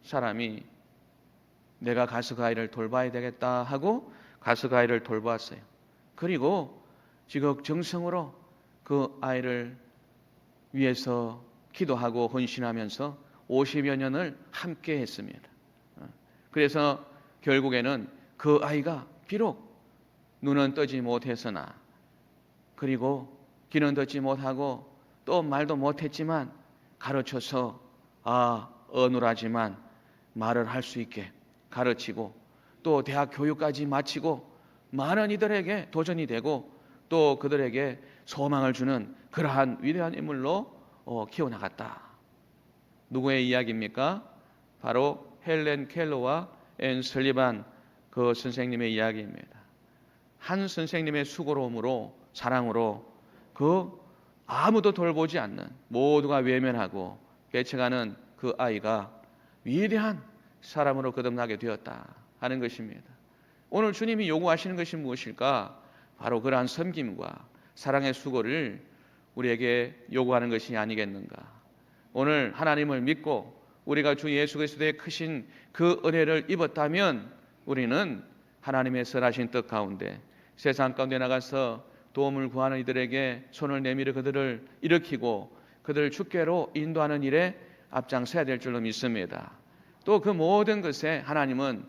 사람이 내가 가서 그 아이를 돌봐야 되겠다 하고 가서 그 아이를 돌보았어요. 그리고 지극정성으로 그 아이를 위해서 기도하고 헌신하면서 50여 년을 함께 했습니다. 그래서 결국에는 그 아이가 비록 눈은 뜨지 못했으나 그리고 귀는 듣지 못하고 또 말도 못했지만 가르쳐서 어눌하지만 말을 할 수 있게 가르치고 또 대학 교육까지 마치고 많은 이들에게 도전이 되고 또 그들에게 소망을 주는 그러한 위대한 인물로 키워나갔다. 누구의 이야기입니까? 바로 헬렌 켈러와 앤 설리반 그 선생님의 이야기입니다. 한 선생님의 수고로움으로 사랑으로 그 아무도 돌보지 않는 모두가 외면하고 배척하는 그 아이가 위대한 사람으로 거듭나게 되었다 하는 것입니다. 오늘 주님이 요구하시는 것이 무엇일까? 바로 그러한 섬김과 사랑의 수고를 우리에게 요구하는 것이 아니겠는가? 오늘 하나님을 믿고 우리가 주 예수 그리스도의 크신 그 은혜를 입었다면 우리는 하나님의 선하신 뜻 가운데 세상 가운데 나가서 도움을 구하는 이들에게 손을 내밀어 그들을 일으키고 그들을 주께로 인도하는 일에 앞장서야 될 줄로 믿습니다. 또 그 모든 것에 하나님은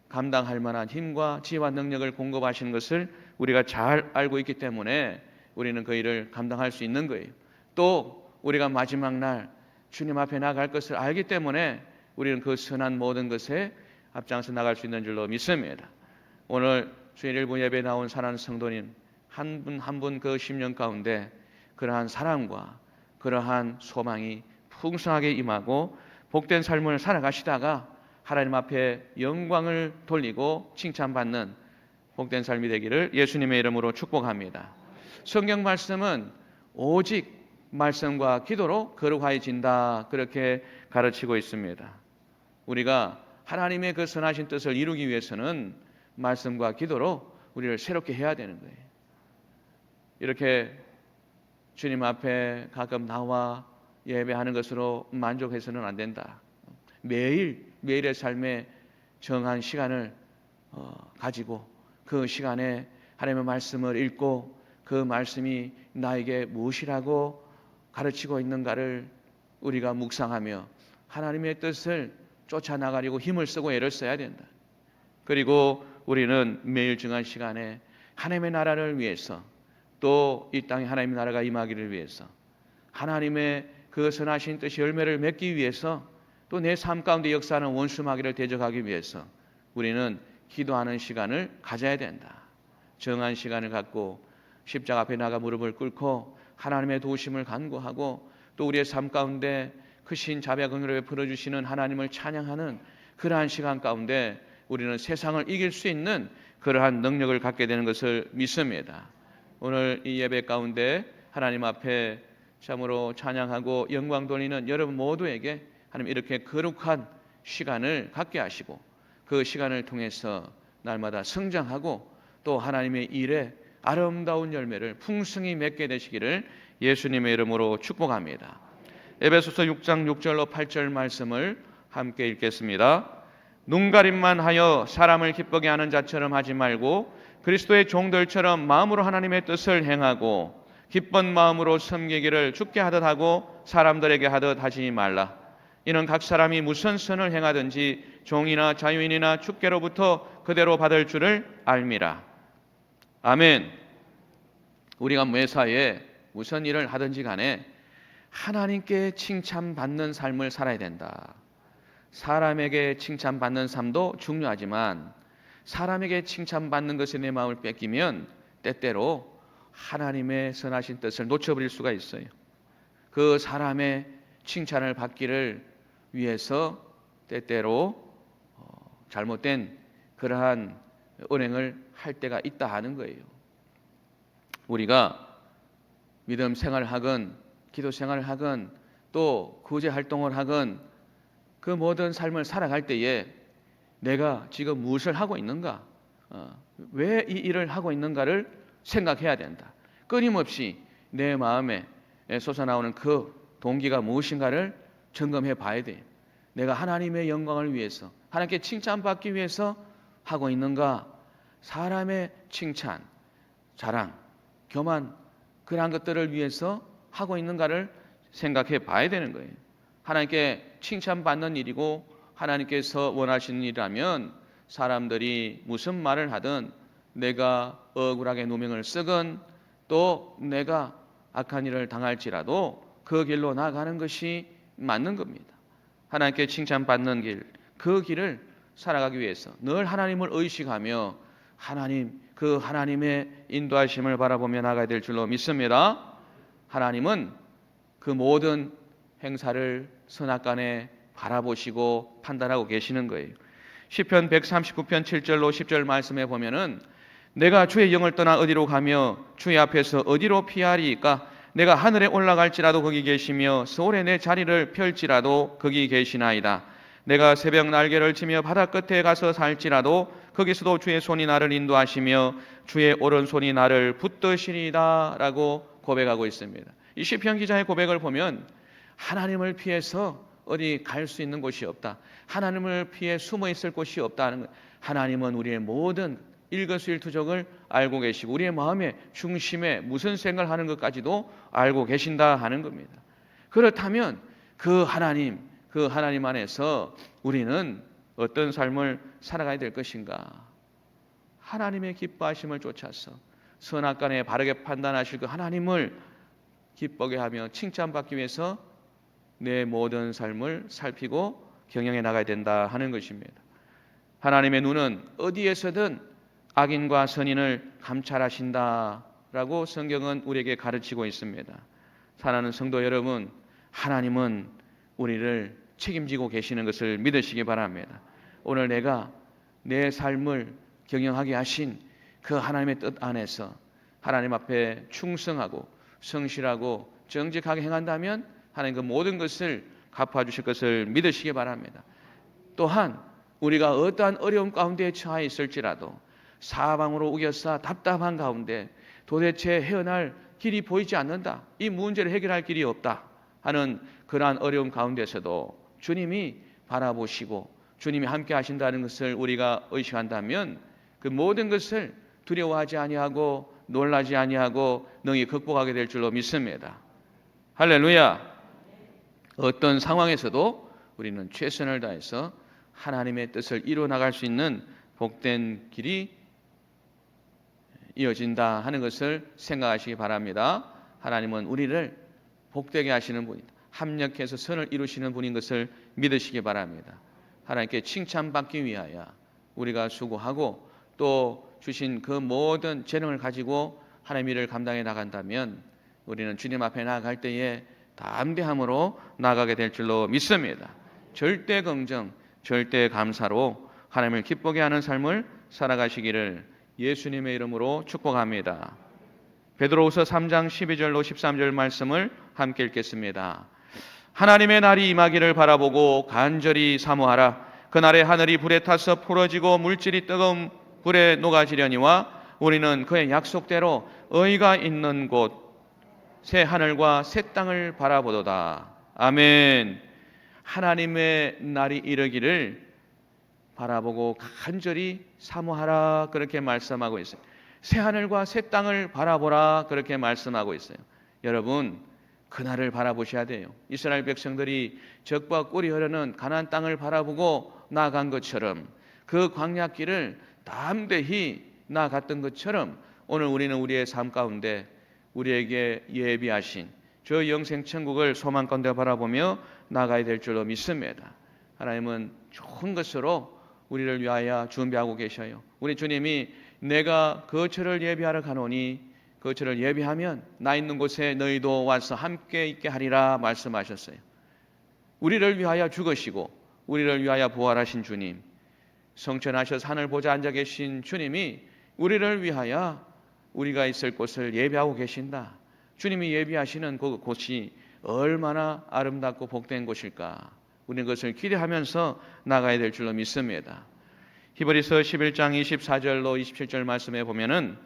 감당할 만한 힘과 지혜와 능력을 공급하시는 것을 우리가 잘 알고 있기 때문에 우리는 그 일을 감당할 수 있는 거예요. 또 우리가 마지막 날 주님 앞에 나갈 것을 알기 때문에 우리는 그 선한 모든 것에 앞장서 나갈 수 있는 줄로 믿습니다. 오늘 주일 일부 예배에 나온 사랑하는 성도님 한 분 한 분 그 심령 가운데 그러한 사랑과 그러한 소망이 풍성하게 임하고 복된 삶을 살아가시다가 하나님 앞에 영광을 돌리고 칭찬받는 복된 삶이 되기를 예수님의 이름으로 축복합니다. 성경 말씀은 오직 말씀과 기도로 거룩해진다 그렇게 가르치고 있습니다. 우리가 하나님의 그 선하신 뜻을 이루기 위해서는 말씀과 기도로 우리를 새롭게 해야 되는 거예요. 이렇게 주님 앞에 가끔 나와 예배하는 것으로 만족해서는 안 된다. 매일의 삶에 정한 시간을 가지고 그 시간에 하나님의 말씀을 읽고 그 말씀이 나에게 무엇이라고 가르치고 있는가를 우리가 묵상하며 하나님의 뜻을 쫓아나가려고 힘을 쓰고 애를 써야 된다. 그리고 우리는 매일 정한 시간에 하나님의 나라를 위해서 또 이 땅에 하나님의 나라가 임하기를 위해서 하나님의 그 선하신 뜻이 열매를 맺기 위해서 또 내 삶 가운데 역사하는 원수 마귀를 대적하기 위해서 우리는 기도하는 시간을 가져야 된다. 정한 시간을 갖고 십자가 앞에 나가 무릎을 꿇고 하나님의 도우심을 간구하고 또 우리의 삶 가운데 크신 자비와 긍휼을 베풀어 주시는 하나님을 찬양하는 그러한 시간 가운데 우리는 세상을 이길 수 있는 그러한 능력을 갖게 되는 것을 믿습니다. 오늘 이 예배 가운데 하나님 앞에 참으로 찬양하고 영광 돌리는 여러분 모두에게 하나님 이렇게 거룩한 시간을 갖게 하시고 그 시간을 통해서 날마다 성장하고 또 하나님의 일에 아름다운 열매를 풍성히 맺게 되시기를 예수님의 이름으로 축복합니다. 에베소서 6장 6절로 8절 말씀을 함께 읽겠습니다. 눈가림만 하여 사람을 기쁘게 하는 자처럼 하지 말고 그리스도의 종들처럼 마음으로 하나님의 뜻을 행하고 기쁜 마음으로 섬기기를 주께 하듯 하고 사람들에게 하듯 하지 말라. 이는 각 사람이 무슨 선을 행하든지 종이나 자유인이나 주께로부터 그대로 받을 줄을 알미라. 아멘. 우리가 매사에 무슨 일을 하든지 간에 하나님께 칭찬받는 삶을 살아야 된다. 사람에게 칭찬받는 삶도 중요하지만 사람에게 칭찬받는 것에 내 마음을 뺏기면 때때로 하나님의 선하신 뜻을 놓쳐버릴 수가 있어요. 그 사람의 칭찬을 받기를 위해서 때때로 잘못된 그러한 언행을 할 때가 있다 하는 거예요. 우리가 믿음 생활을 하건 기도 생활을 하건 또 구제 활동을 하건 그 모든 삶을 살아갈 때에 내가 지금 무엇을 하고 있는가, 왜 이 일을 하고 있는가를 생각해야 된다. 끊임없이 내 마음에 솟아나오는 그 동기가 무엇인가를 점검해 봐야 돼요. 내가 하나님의 영광을 위해서 하나님께 칭찬받기 위해서 하고 있는가, 사람의 칭찬, 자랑, 교만 그러한 것들을 위해서 하고 있는가를 생각해 봐야 되는 거예요. 하나님께 칭찬받는 일이고 하나님께서 원하시는 일이라면 사람들이 무슨 말을 하든 내가 억울하게 누명을 쓰건 또 내가 악한 일을 당할지라도 그 길로 나아가는 것이 맞는 겁니다. 하나님께 칭찬받는 길, 그 길을 살아가기 위해서 늘 하나님을 의식하며 하나님, 그 하나님의 인도하심을 바라보며 나가야 될 줄로 믿습니다. 하나님은 그 모든 행사를 선악간에 바라보시고 판단하고 계시는 거예요. 시편 139편 7절로 10절 말씀에 보면은 내가 주의 영을 떠나 어디로 가며 주의 앞에서 어디로 피하리이까? 내가 하늘에 올라갈지라도 거기 계시며 서울에 내 자리를 펼지라도 거기 계시나이다. 내가 새벽 날개를 치며 바다 끝에 가서 살지라도 거기서도 주의 손이 나를 인도하시며 주의 오른손이 나를 붙드시리이다 라고 고백하고 있습니다. 이 시편 기자의 고백을 보면 하나님을 피해서 어디 갈 수 있는 곳이 없다. 하나님을 피해 숨어 있을 곳이 없다는 것. 하나님은 우리의 모든 일거수일투족을 알고 계시고 우리의 마음의 중심에 무슨 생각을 하는 것까지도 알고 계신다 하는 겁니다. 그렇다면 그 하나님 안에서 우리는 어떤 삶을 살아가야 될 것인가? 하나님의 기뻐하심을 쫓아서 선악간에 바르게 판단하실 그 하나님을 기쁘게 하며 칭찬받기 위해서 내 모든 삶을 살피고 경영해 나가야 된다 하는 것입니다. 하나님의 눈은 어디에서든 악인과 선인을 감찰하신다라고 성경은 우리에게 가르치고 있습니다. 사랑하는 성도 여러분, 하나님은 우리를 책임지고 계시는 것을 믿으시기 바랍니다. 오늘 내가 내 삶을 경영하게 하신 그 하나님의 뜻 안에서 하나님 앞에 충성하고 성실하고 정직하게 행한다면 하나님 그 모든 것을 갚아주실 것을 믿으시기 바랍니다. 또한 우리가 어떠한 어려움 가운데 처해 있을지라도 사방으로 우겨싸 답답한 가운데 도대체 헤어날 길이 보이지 않는다, 이 문제를 해결할 길이 없다 하는 그러한 어려움 가운데서도 주님이 바라보시고 주님이 함께 하신다는 것을 우리가 의식한다면 그 모든 것을 두려워하지 아니하고 놀라지 아니하고 능히 극복하게 될 줄로 믿습니다. 할렐루야. 어떤 상황에서도 우리는 최선을 다해서 하나님의 뜻을 이루어 나갈 수 있는 복된 길이 이어진다 하는 것을 생각하시기 바랍니다. 하나님은 우리를 복되게 하시는 분이다. 합력해서 선을 이루시는 분인 것을 믿으시기 바랍니다. 하나님께 칭찬받기 위하여 우리가 수고하고 또 주신 그 모든 재능을 가지고 하나님의 일을 감당해 나간다면 우리는 주님 앞에 나아갈 때에 담대함으로 나아가게 될 줄로 믿습니다. 절대 긍정, 절대 감사로 하나님을 기쁘게 하는 삶을 살아가시기를 예수님의 이름으로 축복합니다. 베드로후서 3장 12절로 13절 말씀을 함께 읽겠습니다. 하나님의 날이 임하기를 바라보고 간절히 사모하라. 그날에 하늘이 불에 타서 풀어지고 물질이 뜨거운 불에 녹아지려니와 우리는 그의 약속대로 의가 있는 곳 새 하늘과 새 땅을 바라보도다. 아멘. 하나님의 날이 이르기를 바라보고 간절히 사모하라 그렇게 말씀하고 있어요. 새 하늘과 새 땅을 바라보라 그렇게 말씀하고 있어요. 여러분 그날을 바라보셔야 돼요. 이스라엘 백성들이 적과 꿀이 흐르는 가나안 땅을 바라보고 나아간 것처럼 그 광야길을 담대히 나아갔던 것처럼 오늘 우리는 우리의 삶 가운데 우리에게 예비하신 저 영생 천국을 소망가운데 바라보며 나가야 될 줄로 믿습니다. 하나님은 좋은 것으로 우리를 위하여 준비하고 계셔요. 우리 주님이 내가 거처를 예비하러 가노니 거처를 예비하면 나 있는 곳에 너희도 와서 함께 있게 하리라 말씀하셨어요. 우리를 위하여 죽으시고 우리를 위하여 부활하신 주님, 성천하셔서 하늘 보좌 앉아 계신 주님이 우리를 위하여 우리가 있을 곳을 예비하고 계신다. 주님이 예비하시는 그 곳이 얼마나 아름답고 복된 곳일까. 우리는 그것을 기대하면서 나가야 될 줄로 믿습니다. 히브리서 11장 24절로 27절 말씀에 보면은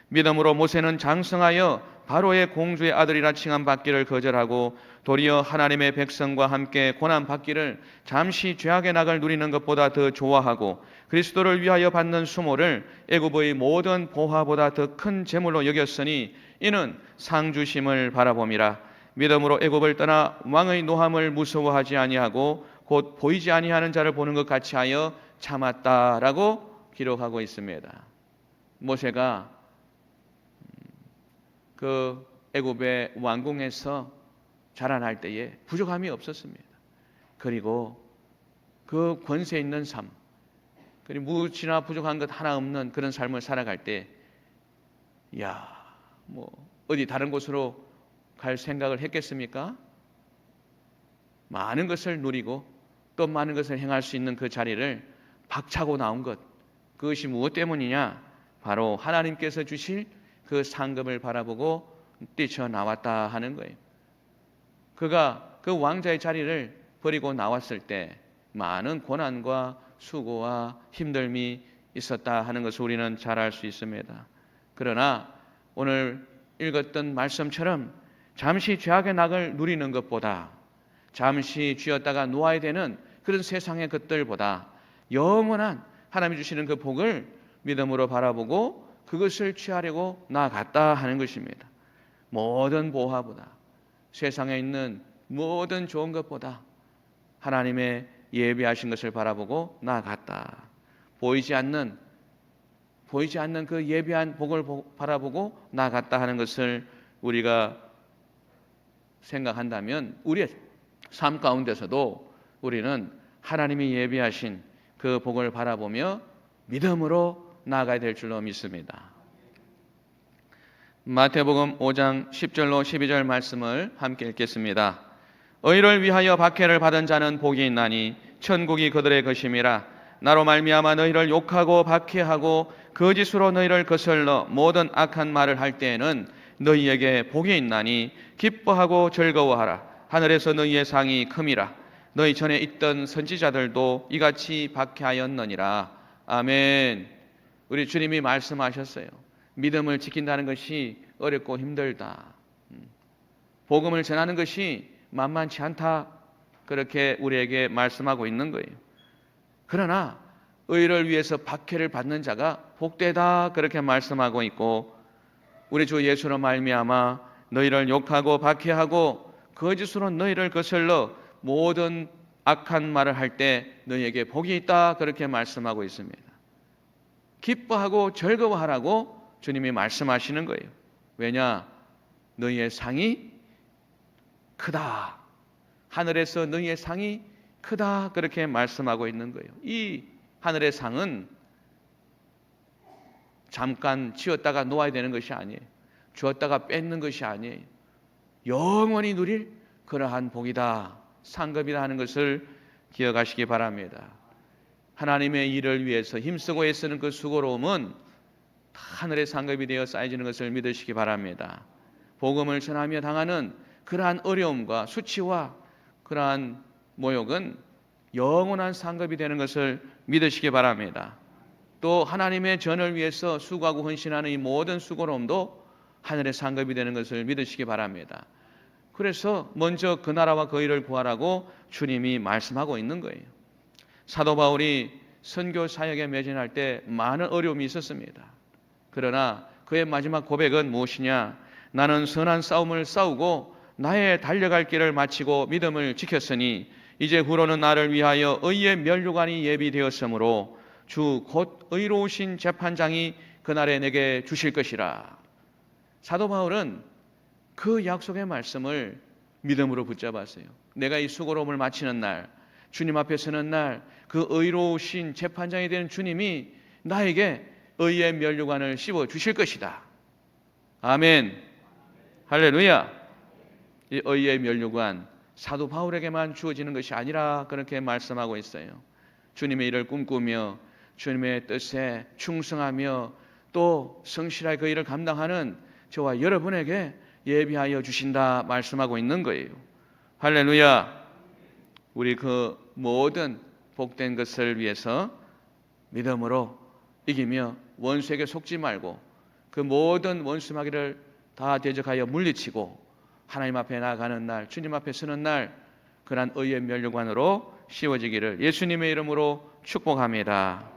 믿음으로 모세는 장성하여 바로의 공주의 아들이라 칭함 받기를 거절하고 도리어 하나님의 백성과 함께 고난 받기를 잠시 죄악의 낙을 누리는 것보다 더 좋아하고 그리스도를 위하여 받는 수모를 애굽의 모든 보화보다 더 큰 재물로 여겼으니 이는 상 주심을 바라봄이라. 믿음으로 애굽을 떠나 왕의 노함을 무서워하지 아니하고 곧 보이지 아니하는 자를 보는 것 같이 하여 참았다라고 기록하고 있습니다. 모세가 그 애굽의 왕궁에서 자라날 때에 부족함이 없었습니다. 그리고 그 권세 있는 삶, 그리고 무엇이나 부족한 것 하나 없는 그런 삶을 살아갈 때, 어디 다른 곳으로 갈 생각을 했겠습니까? 많은 것을 누리고 또 많은 것을 행할 수 있는 그 자리를 박차고 나온 것, 그것이 무엇 때문이냐? 바로 하나님께서 주실 그 상급을 바라보고 뛰쳐나왔다 하는 거예요. 그가 그 왕자의 자리를 버리고 나왔을 때 많은 고난과 수고와 힘듦이 있었다 하는 것을 우리는 잘 알 수 있습니다. 그러나 오늘 읽었던 말씀처럼 잠시 죄악의 낙을 누리는 것보다 잠시 쥐었다가 놓아야 되는 그런 세상의 것들보다 영원한 하나님이 주시는 그 복을 믿음으로 바라보고 그것을 취하려고 나아갔다 하는 것입니다. 모든 보화보다 세상에 있는 모든 좋은 것보다 하나님의 예비하신 것을 바라보고 나아갔다. 보이지 않는 그 예비한 복을 바라보고 나아갔다 하는 것을 우리가 생각한다면 우리의 삶 가운데서도 우리는 하나님이 예비하신 그 복을 바라보며 믿음으로 나아가야 될 줄로 믿습니다. 마태복음 5장 10절로 12절 말씀을 함께 읽겠습니다. 의를 위하여 박해를 받은 자는 복이 있나니 천국이 그들의 것임이라. 나로 말미암아 너희를 욕하고 박해하고 거짓으로 너희를 거슬러 모든 악한 말을 할 때에는 너희에게 복이 있나니 기뻐하고 즐거워하라. 하늘에서 너희의 상이 큼이라. 너희 전에 있던 선지자들도 이같이 박해하였느니라. 아멘. 우리 주님이 말씀하셨어요. 믿음을 지킨다는 것이 어렵고 힘들다. 복음을 전하는 것이 만만치 않다. 그렇게 우리에게 말씀하고 있는 거예요. 그러나 의를 위해서 박해를 받는 자가 복되다 그렇게 말씀하고 있고, 우리 주 예수로 말미암아 너희를 욕하고 박해하고 거짓으로 너희를 거슬러 모든 악한 말을 할 때 너희에게 복이 있다 그렇게 말씀하고 있습니다. 기뻐하고 즐거워하라고 주님이 말씀하시는 거예요. 왜냐? 너희의 상이 크다. 하늘에서 너희의 상이 크다 그렇게 말씀하고 있는 거예요. 이 하늘의 상은 잠깐 지었다가 놓아야 되는 것이 아니에요. 주었다가 뺏는 것이 아니에요. 영원히 누릴 그러한 복이다, 상급이다 하는 것을 기억하시기 바랍니다. 하나님의 일을 위해서 힘쓰고 애쓰는 그 수고로움은 하늘의 상급이 되어 쌓여지는 것을 믿으시기 바랍니다. 복음을 전하며 당하는 그러한 어려움과 수치와 그러한 모욕은 영원한 상급이 되는 것을 믿으시기 바랍니다. 또 하나님의 전을 위해서 수고하고 헌신하는 이 모든 수고로움도 하늘의 상급이 되는 것을 믿으시기 바랍니다. 그래서 먼저 그 나라와 그 일을 구하라고 주님이 말씀하고 있는 거예요. 사도 바울이 선교 사역에 매진할 때 많은 어려움이 있었습니다. 그러나 그의 마지막 고백은 무엇이냐? 나는 선한 싸움을 싸우고 나의 달려갈 길을 마치고 믿음을 지켰으니 이제 후로는 나를 위하여 의의 면류관이 예비되었으므로 주 곧 의로우신 재판장이 그날에 내게 주실 것이라. 사도 바울은 그 약속의 말씀을 믿음으로 붙잡았어요. 내가 이 수고로움을 마치는 날, 주님 앞에 서는 날, 그 의로우신 재판장이 되는 주님이 나에게 의의 면류관을 씌워 주실 것이다. 아멘. 할렐루야. 이 의의 면류관, 사도 바울에게만 주어지는 것이 아니라 그렇게 말씀하고 있어요. 주님의 일을 꿈꾸며 주님의 뜻에 충성하며 또 성실하게 그 일을 감당하는 저와 여러분에게 예비하여 주신다 말씀하고 있는 거예요. 할렐루야. 우리 그 모든 복된 것을 위해서 믿음으로 이기며 원수에게 속지 말고 그 모든 원수 마귀를 다 대적하여 물리치고 하나님 앞에 나아가는 날, 주님 앞에 서는 날, 그러한 의의 면류관으로 씌워지기를 예수님의 이름으로 축복합니다.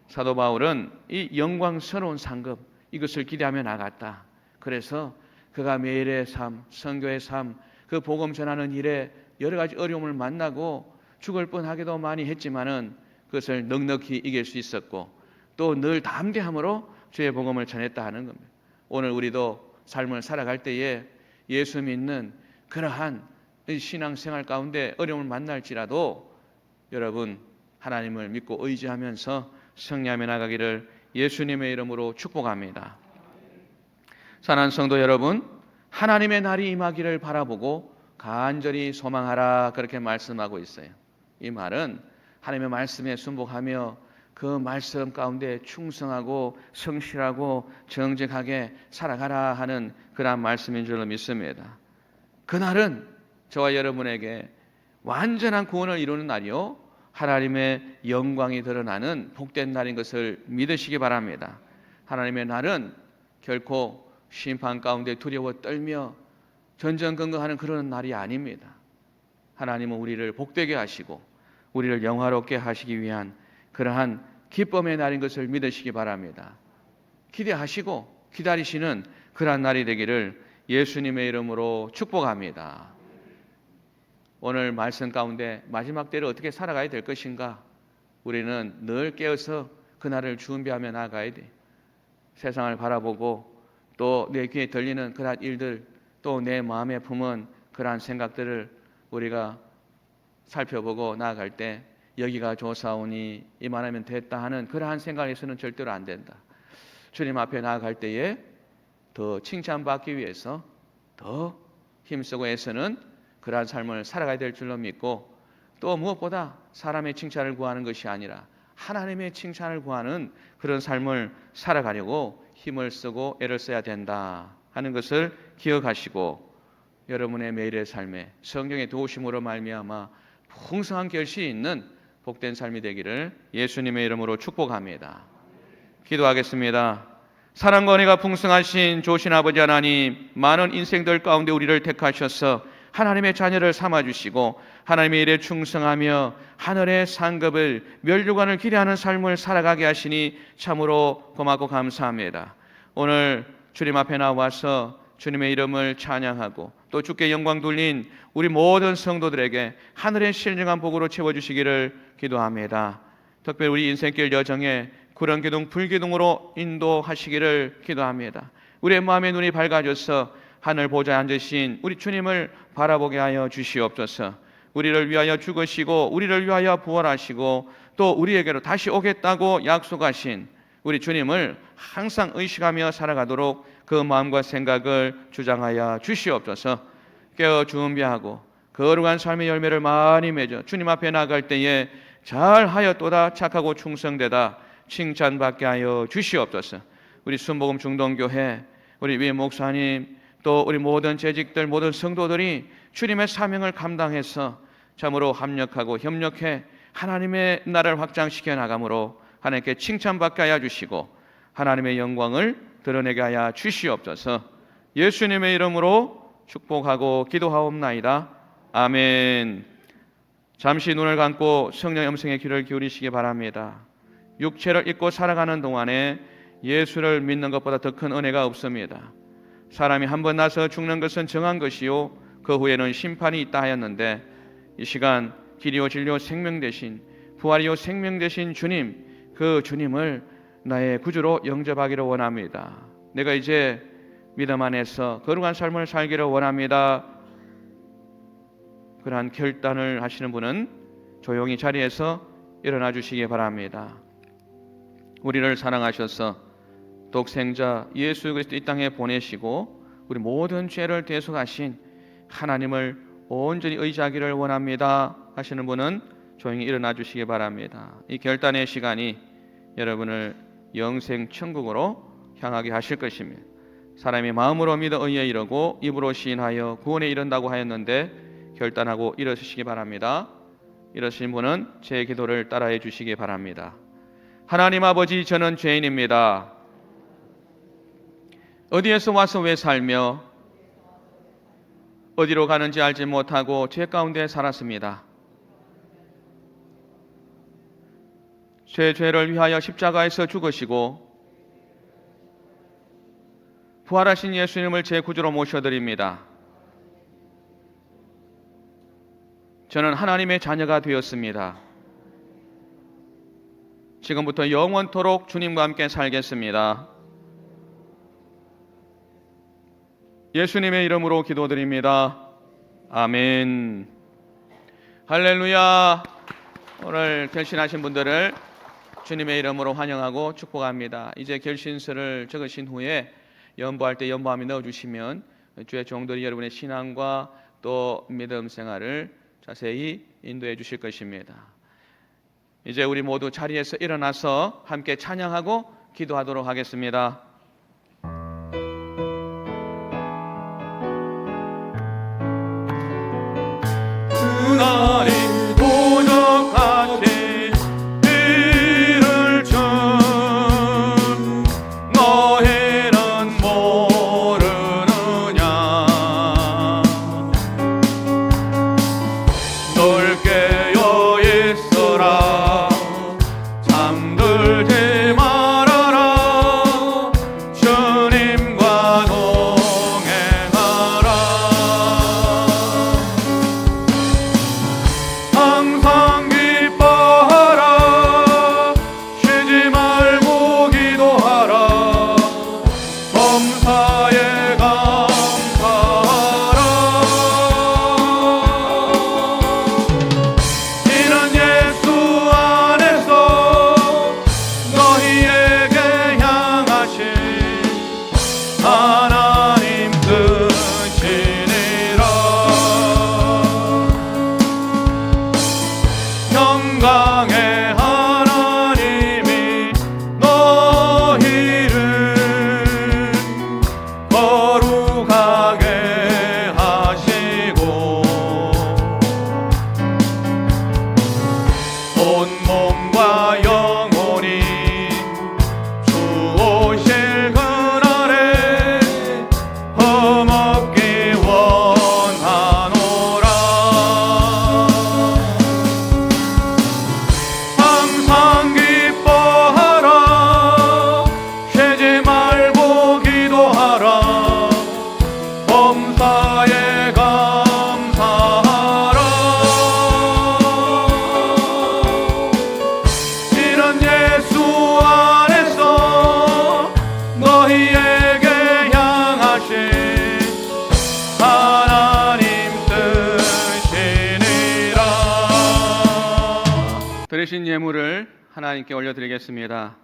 사도 바울은 이 영광스러운 상급, 이것을 기대하며 나갔다. 그래서 그가 매일의 삶, 선교의 삶, 그 복음 전하는 일에 여러 가지 어려움을 만나고 죽을 뻔하기도 많이 했지만은 그것을 넉넉히 이길 수 있었고 또 늘 담대함으로 주의 복음을 전했다 하는 겁니다. 오늘 우리도 삶을 살아갈 때에 예수 믿는 그러한 신앙생활 가운데 어려움을 만날지라도 여러분 하나님을 믿고 의지하면서 승리하며 나가기를 예수님의 이름으로 축복합니다. 사랑하는 성도 여러분, 하나님의 날이 임하기를 바라보고 간절히 소망하라 그렇게 말씀하고 있어요. 이 말은 하나님의 말씀에 순복하며 그 말씀 가운데 충성하고 성실하고 정직하게 살아가라 하는 그런 말씀인 줄로 믿습니다. 그날은 저와 여러분에게 완전한 구원을 이루는 날이요 하나님의 영광이 드러나는 복된 날인 것을 믿으시기 바랍니다. 하나님의 날은 결코 심판 가운데 두려워 떨며 전전긍긍하는 그런 날이 아닙니다. 하나님은 우리를 복되게 하시고 우리를 영화롭게 하시기 위한 그러한 기쁨의 날인 것을 믿으시기 바랍니다. 기대하시고 기다리시는 그러한 날이 되기를 예수님의 이름으로 축복합니다. 오늘 말씀 가운데 마지막 때를 어떻게 살아가야 될 것인가? 우리는 늘 깨어서 그날을 준비하며 나아가야 돼. 세상을 바라보고 또 내 귀에 들리는 그러한 일들, 또 내 마음에 품은 그러한 생각들을 우리가 살펴보고 나아갈 때 여기가 좋사오니 이만하면 됐다 하는 그러한 생각에서는 절대로 안 된다. 주님 앞에 나아갈 때에 더 칭찬받기 위해서 더 힘쓰고 애쓰는 그러한 삶을 살아가야 될 줄로 믿고 또 무엇보다 사람의 칭찬을 구하는 것이 아니라 하나님의 칭찬을 구하는 그런 삶을 살아가려고 힘을 쓰고 애를 써야 된다 하는 것을 기억하시고 여러분의 매일의 삶에 성령의 도우심으로 말미암아 풍성한 결실이 있는 복된 삶이 되기를 예수님의 이름으로 축복합니다. 기도하겠습니다. 사랑과 은혜가 풍성하신 좋으신 아버지 하나님, 많은 인생들 가운데 우리를 택하셔서 하나님의 자녀를 삼아주시고 하나님의 일에 충성하며 하늘의 상급을 멸류관을 기대하는 삶을 살아가게 하시니 참으로 고맙고 감사합니다. 오늘 주님 앞에 나와서 주님의 이름을 찬양하고 또 주께 영광 돌린 우리 모든 성도들에게 하늘의 신령한 복으로 채워주시기를 기도합니다. 특별히 우리 인생길 여정에 구령기둥 불기둥으로 인도하시기를 기도합니다. 우리의 마음의 눈이 밝아져서 하늘 보좌에 앉으신 우리 주님을 바라보게 하여 주시옵소서. 우리를 위하여 죽으시고 우리를 위하여 부활하시고 또 우리에게로 다시 오겠다고 약속하신 우리 주님을 항상 의식하며 살아가도록 그 마음과 생각을 주장하여 주시옵소서. 깨어 준비하고 거룩한 삶의 열매를 많이 맺어 주님 앞에 나갈 때에 잘하였도다 착하고 충성되다 칭찬받게 하여 주시옵소서. 우리 순복음 중동교회 우리 위 목사님 또 우리 모든 재직들 모든 성도들이 주님의 사명을 감당해서 참으로 합력하고 협력해 하나님의 나라를 확장시켜 나감으로 하나님께 칭찬받게 하여 주시고 하나님의 영광을 드러내게 하여 주시옵소서. 예수님의 이름으로 축복하고 기도하옵나이다. 아멘. 잠시 눈을 감고 성령 음성의 귀를 기울이시기 바랍니다. 육체를 입고 살아가는 동안에 예수를 믿는 것보다 더 큰 은혜가 없습니다. 사람이 한 번 나서 죽는 것은 정한 것이요 그 후에는 심판이 있다 하였는데 이 시간 길이요 진리요 생명 되신 부활이요 생명 되신 주님, 그 주님을 나의 구주로 영접하기를 원합니다. 내가 이제 믿음 안에서 거룩한 삶을 살기를 원합니다. 그러한 결단을 하시는 분은 조용히 자리에서 일어나 주시기 바랍니다. 우리를 사랑하셔서 독생자 예수 그리스도 이 땅에 보내시고 우리 모든 죄를 대속하신 하나님을 온전히 의지하기를 원합니다 하시는 분은 조용히 일어나 주시기 바랍니다. 이 결단의 시간이 여러분을 영생 천국으로 향하게 하실 것입니다. 사람이 마음으로 믿어 의에 이르고 입으로 시인하여 구원에 이른다고 하였는데 결단하고 일어서시기 바랍니다. 일어서신 분은 제 기도를 따라해 주시기 바랍니다. 하나님 아버지, 저는 죄인입니다. 어디에서 와서 왜 살며 어디로 가는지 알지 못하고 죄 가운데 살았습니다. 제 죄를 위하여 십자가에서 죽으시고 부활하신 예수님을 제 구주로 모셔드립니다. 저는 하나님의 자녀가 되었습니다. 지금부터 영원토록 주님과 함께 살겠습니다. 예수님의 이름으로 기도드립니다. 아멘. 할렐루야. 오늘 결신하신 분들을 주님의 이름으로 환영하고 축복합니다. 이제 결신서를 적으신 후에 연보할 때 연보함에 넣어주시면 주의 종들이 여러분의 신앙과 또 믿음 생활을 자세히 인도해 주실 것입니다. 이제 우리 모두 자리에서 일어나서 함께 찬양하고 기도하도록 하겠습니다. 그날이 도적같이 이를 준 너희는 모르느냐. 널 깨어 있으라 잠들지 말아라 주님과 동행하라. 항상 기뻐하라 쉬지 말고 기도하라 범사에 감사하라. 이는 예수 안에서 너희에게 향하신 하나님 뜻이니라. 영광의 하나님이 너희를 거룩하게 하시고 온몸과 영혼이 주 오실 그날에 험없기 원하노라. 드리신 예물을 하나님께 올려드리겠습니다.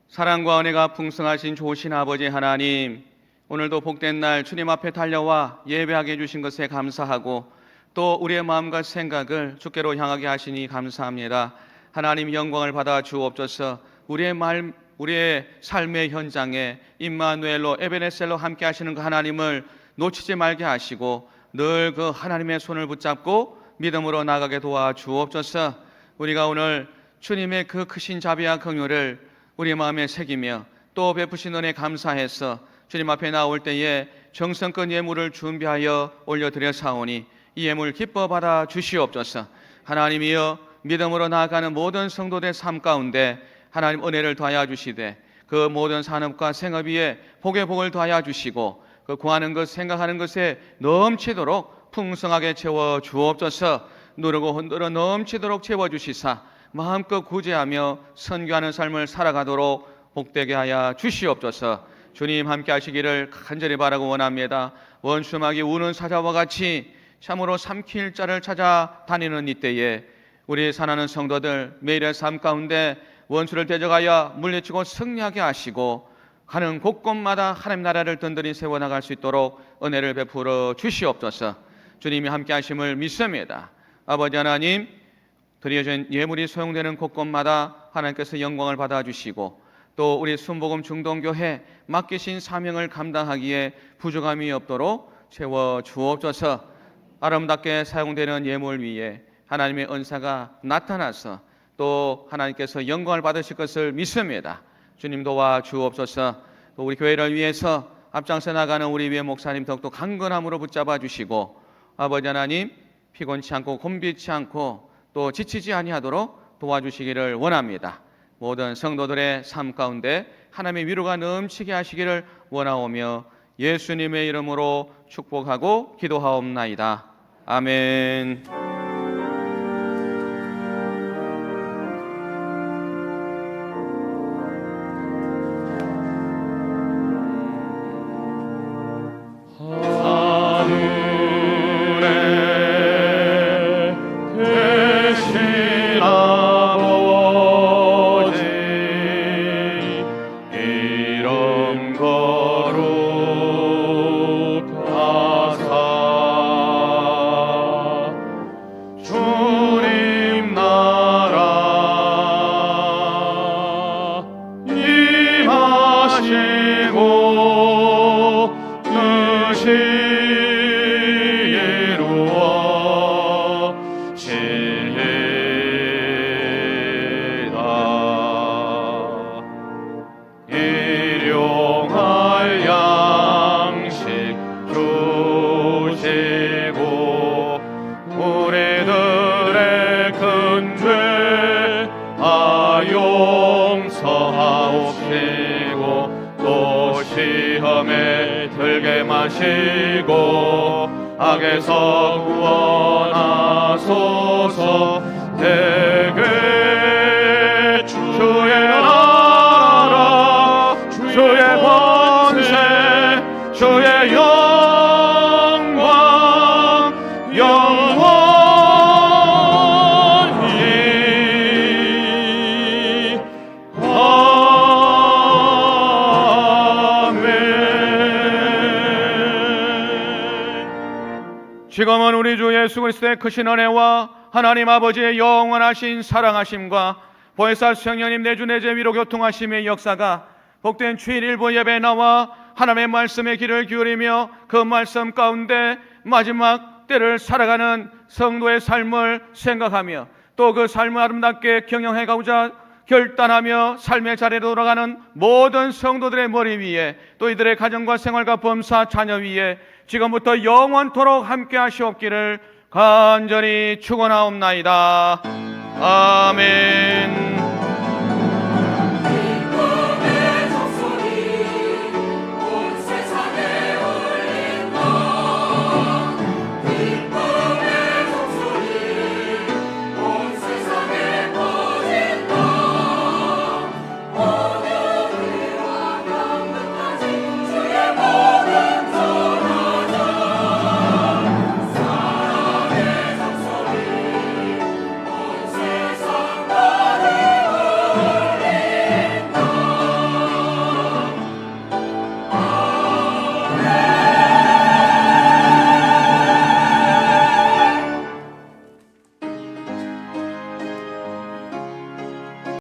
사랑과 은혜가 풍성하신 좋으신 아버지 하나님, 오늘도 복된 날 주님 앞에 달려와 예배하게 해주신 것에 감사하고 또 우리의 마음과 생각을 주께로 향하게 하시니 감사합니다. 하나님 영광을 받아 주옵소서. 우리의 삶의 현장에 임마누엘로 에베네셀로 함께 하시는 그 하나님을 놓치지 말게 하시고 늘 그 하나님의 손을 붙잡고 믿음으로 나가게 도와 주옵소서. 우리가 오늘 주님의 그 크신 자비와 긍휼을 우리 마음에 새기며 또 베푸신 은혜 감사해서 주님 앞에 나올 때에 정성껏 예물을 준비하여 올려드려사오니 이 예물 기뻐 받아 주시옵소서. 하나님이여, 믿음으로 나아가는 모든 성도들 삶 가운데 하나님 은혜를 더하여 주시되 그 모든 산업과 생업 위에 복의 복을 더하여 주시고 그 구하는 것 생각하는 것에 넘치도록 풍성하게 채워 주옵소서. 누르고 흔들어 넘치도록 채워 주시사 마음껏 구제하며 선교하는 삶을 살아가도록 복되게 하여 주시옵소서. 주님 함께 하시기를 간절히 바라고 원합니다. 원수막이 우는 사자와 같이 참으로 삼킬 자를 찾아다니는 이때에 우리 사랑하는 성도들 매일의 삶 가운데 원수를 대적하여 물리치고 승리하게 하시고 가는 곳곳마다 하나님 나라를 든든히 세워나갈 수 있도록 은혜를 베풀어 주시옵소서. 주님이 함께 하심을 믿습니다. 아버지 하나님, 드려진 예물이 소용되는 곳곳마다 하나님께서 영광을 받아주시고 또 우리 순복음 중동교회 맡기신 사명을 감당하기에 부족함이 없도록 채워 주옵소서. 아름답게 사용되는 예물 위에 하나님의 은사가 나타나서 또 하나님께서 영광을 받으실 것을 믿습니다. 주님 도와 주옵소서. 또 우리 교회를 위해서 앞장서 나가는 우리 위에 목사님 더욱더 강건함으로 붙잡아 주시고 아버지 하나님 피곤치 않고 곤비치 않고 또 지치지 아니하도록 도와주시기를 원합니다. 모든 성도들의 삶 가운데 하나님의 위로가 넘치게 하시기를 원하오며 예수님의 이름으로 축복하고 기도하옵나이다. 아멘. 마시고 악에서 구원하소서. 대개 주의 나라 주의 권세 주의 영광 영원히 지금은 우리 주 예수 그리스도의 크신 은혜와 하나님 아버지의 영원하신 사랑하심과 보혜사 성령님 내주 내제 위로 교통하심의 역사가 복된 주일 일부 예배에 나와 하나님의 말씀에 귀를 기울이며 그 말씀 가운데 마지막 때를 살아가는 성도의 삶을 생각하며 또 그 삶을 아름답게 경영해 가고자 결단하며 삶의 자리로 돌아가는 모든 성도들의 머리 위에 또 이들의 가정과 생활과 범사 자녀 위에 지금부터 영원토록 함께 하시옵기를 간절히 축원하옵나이다. 아멘.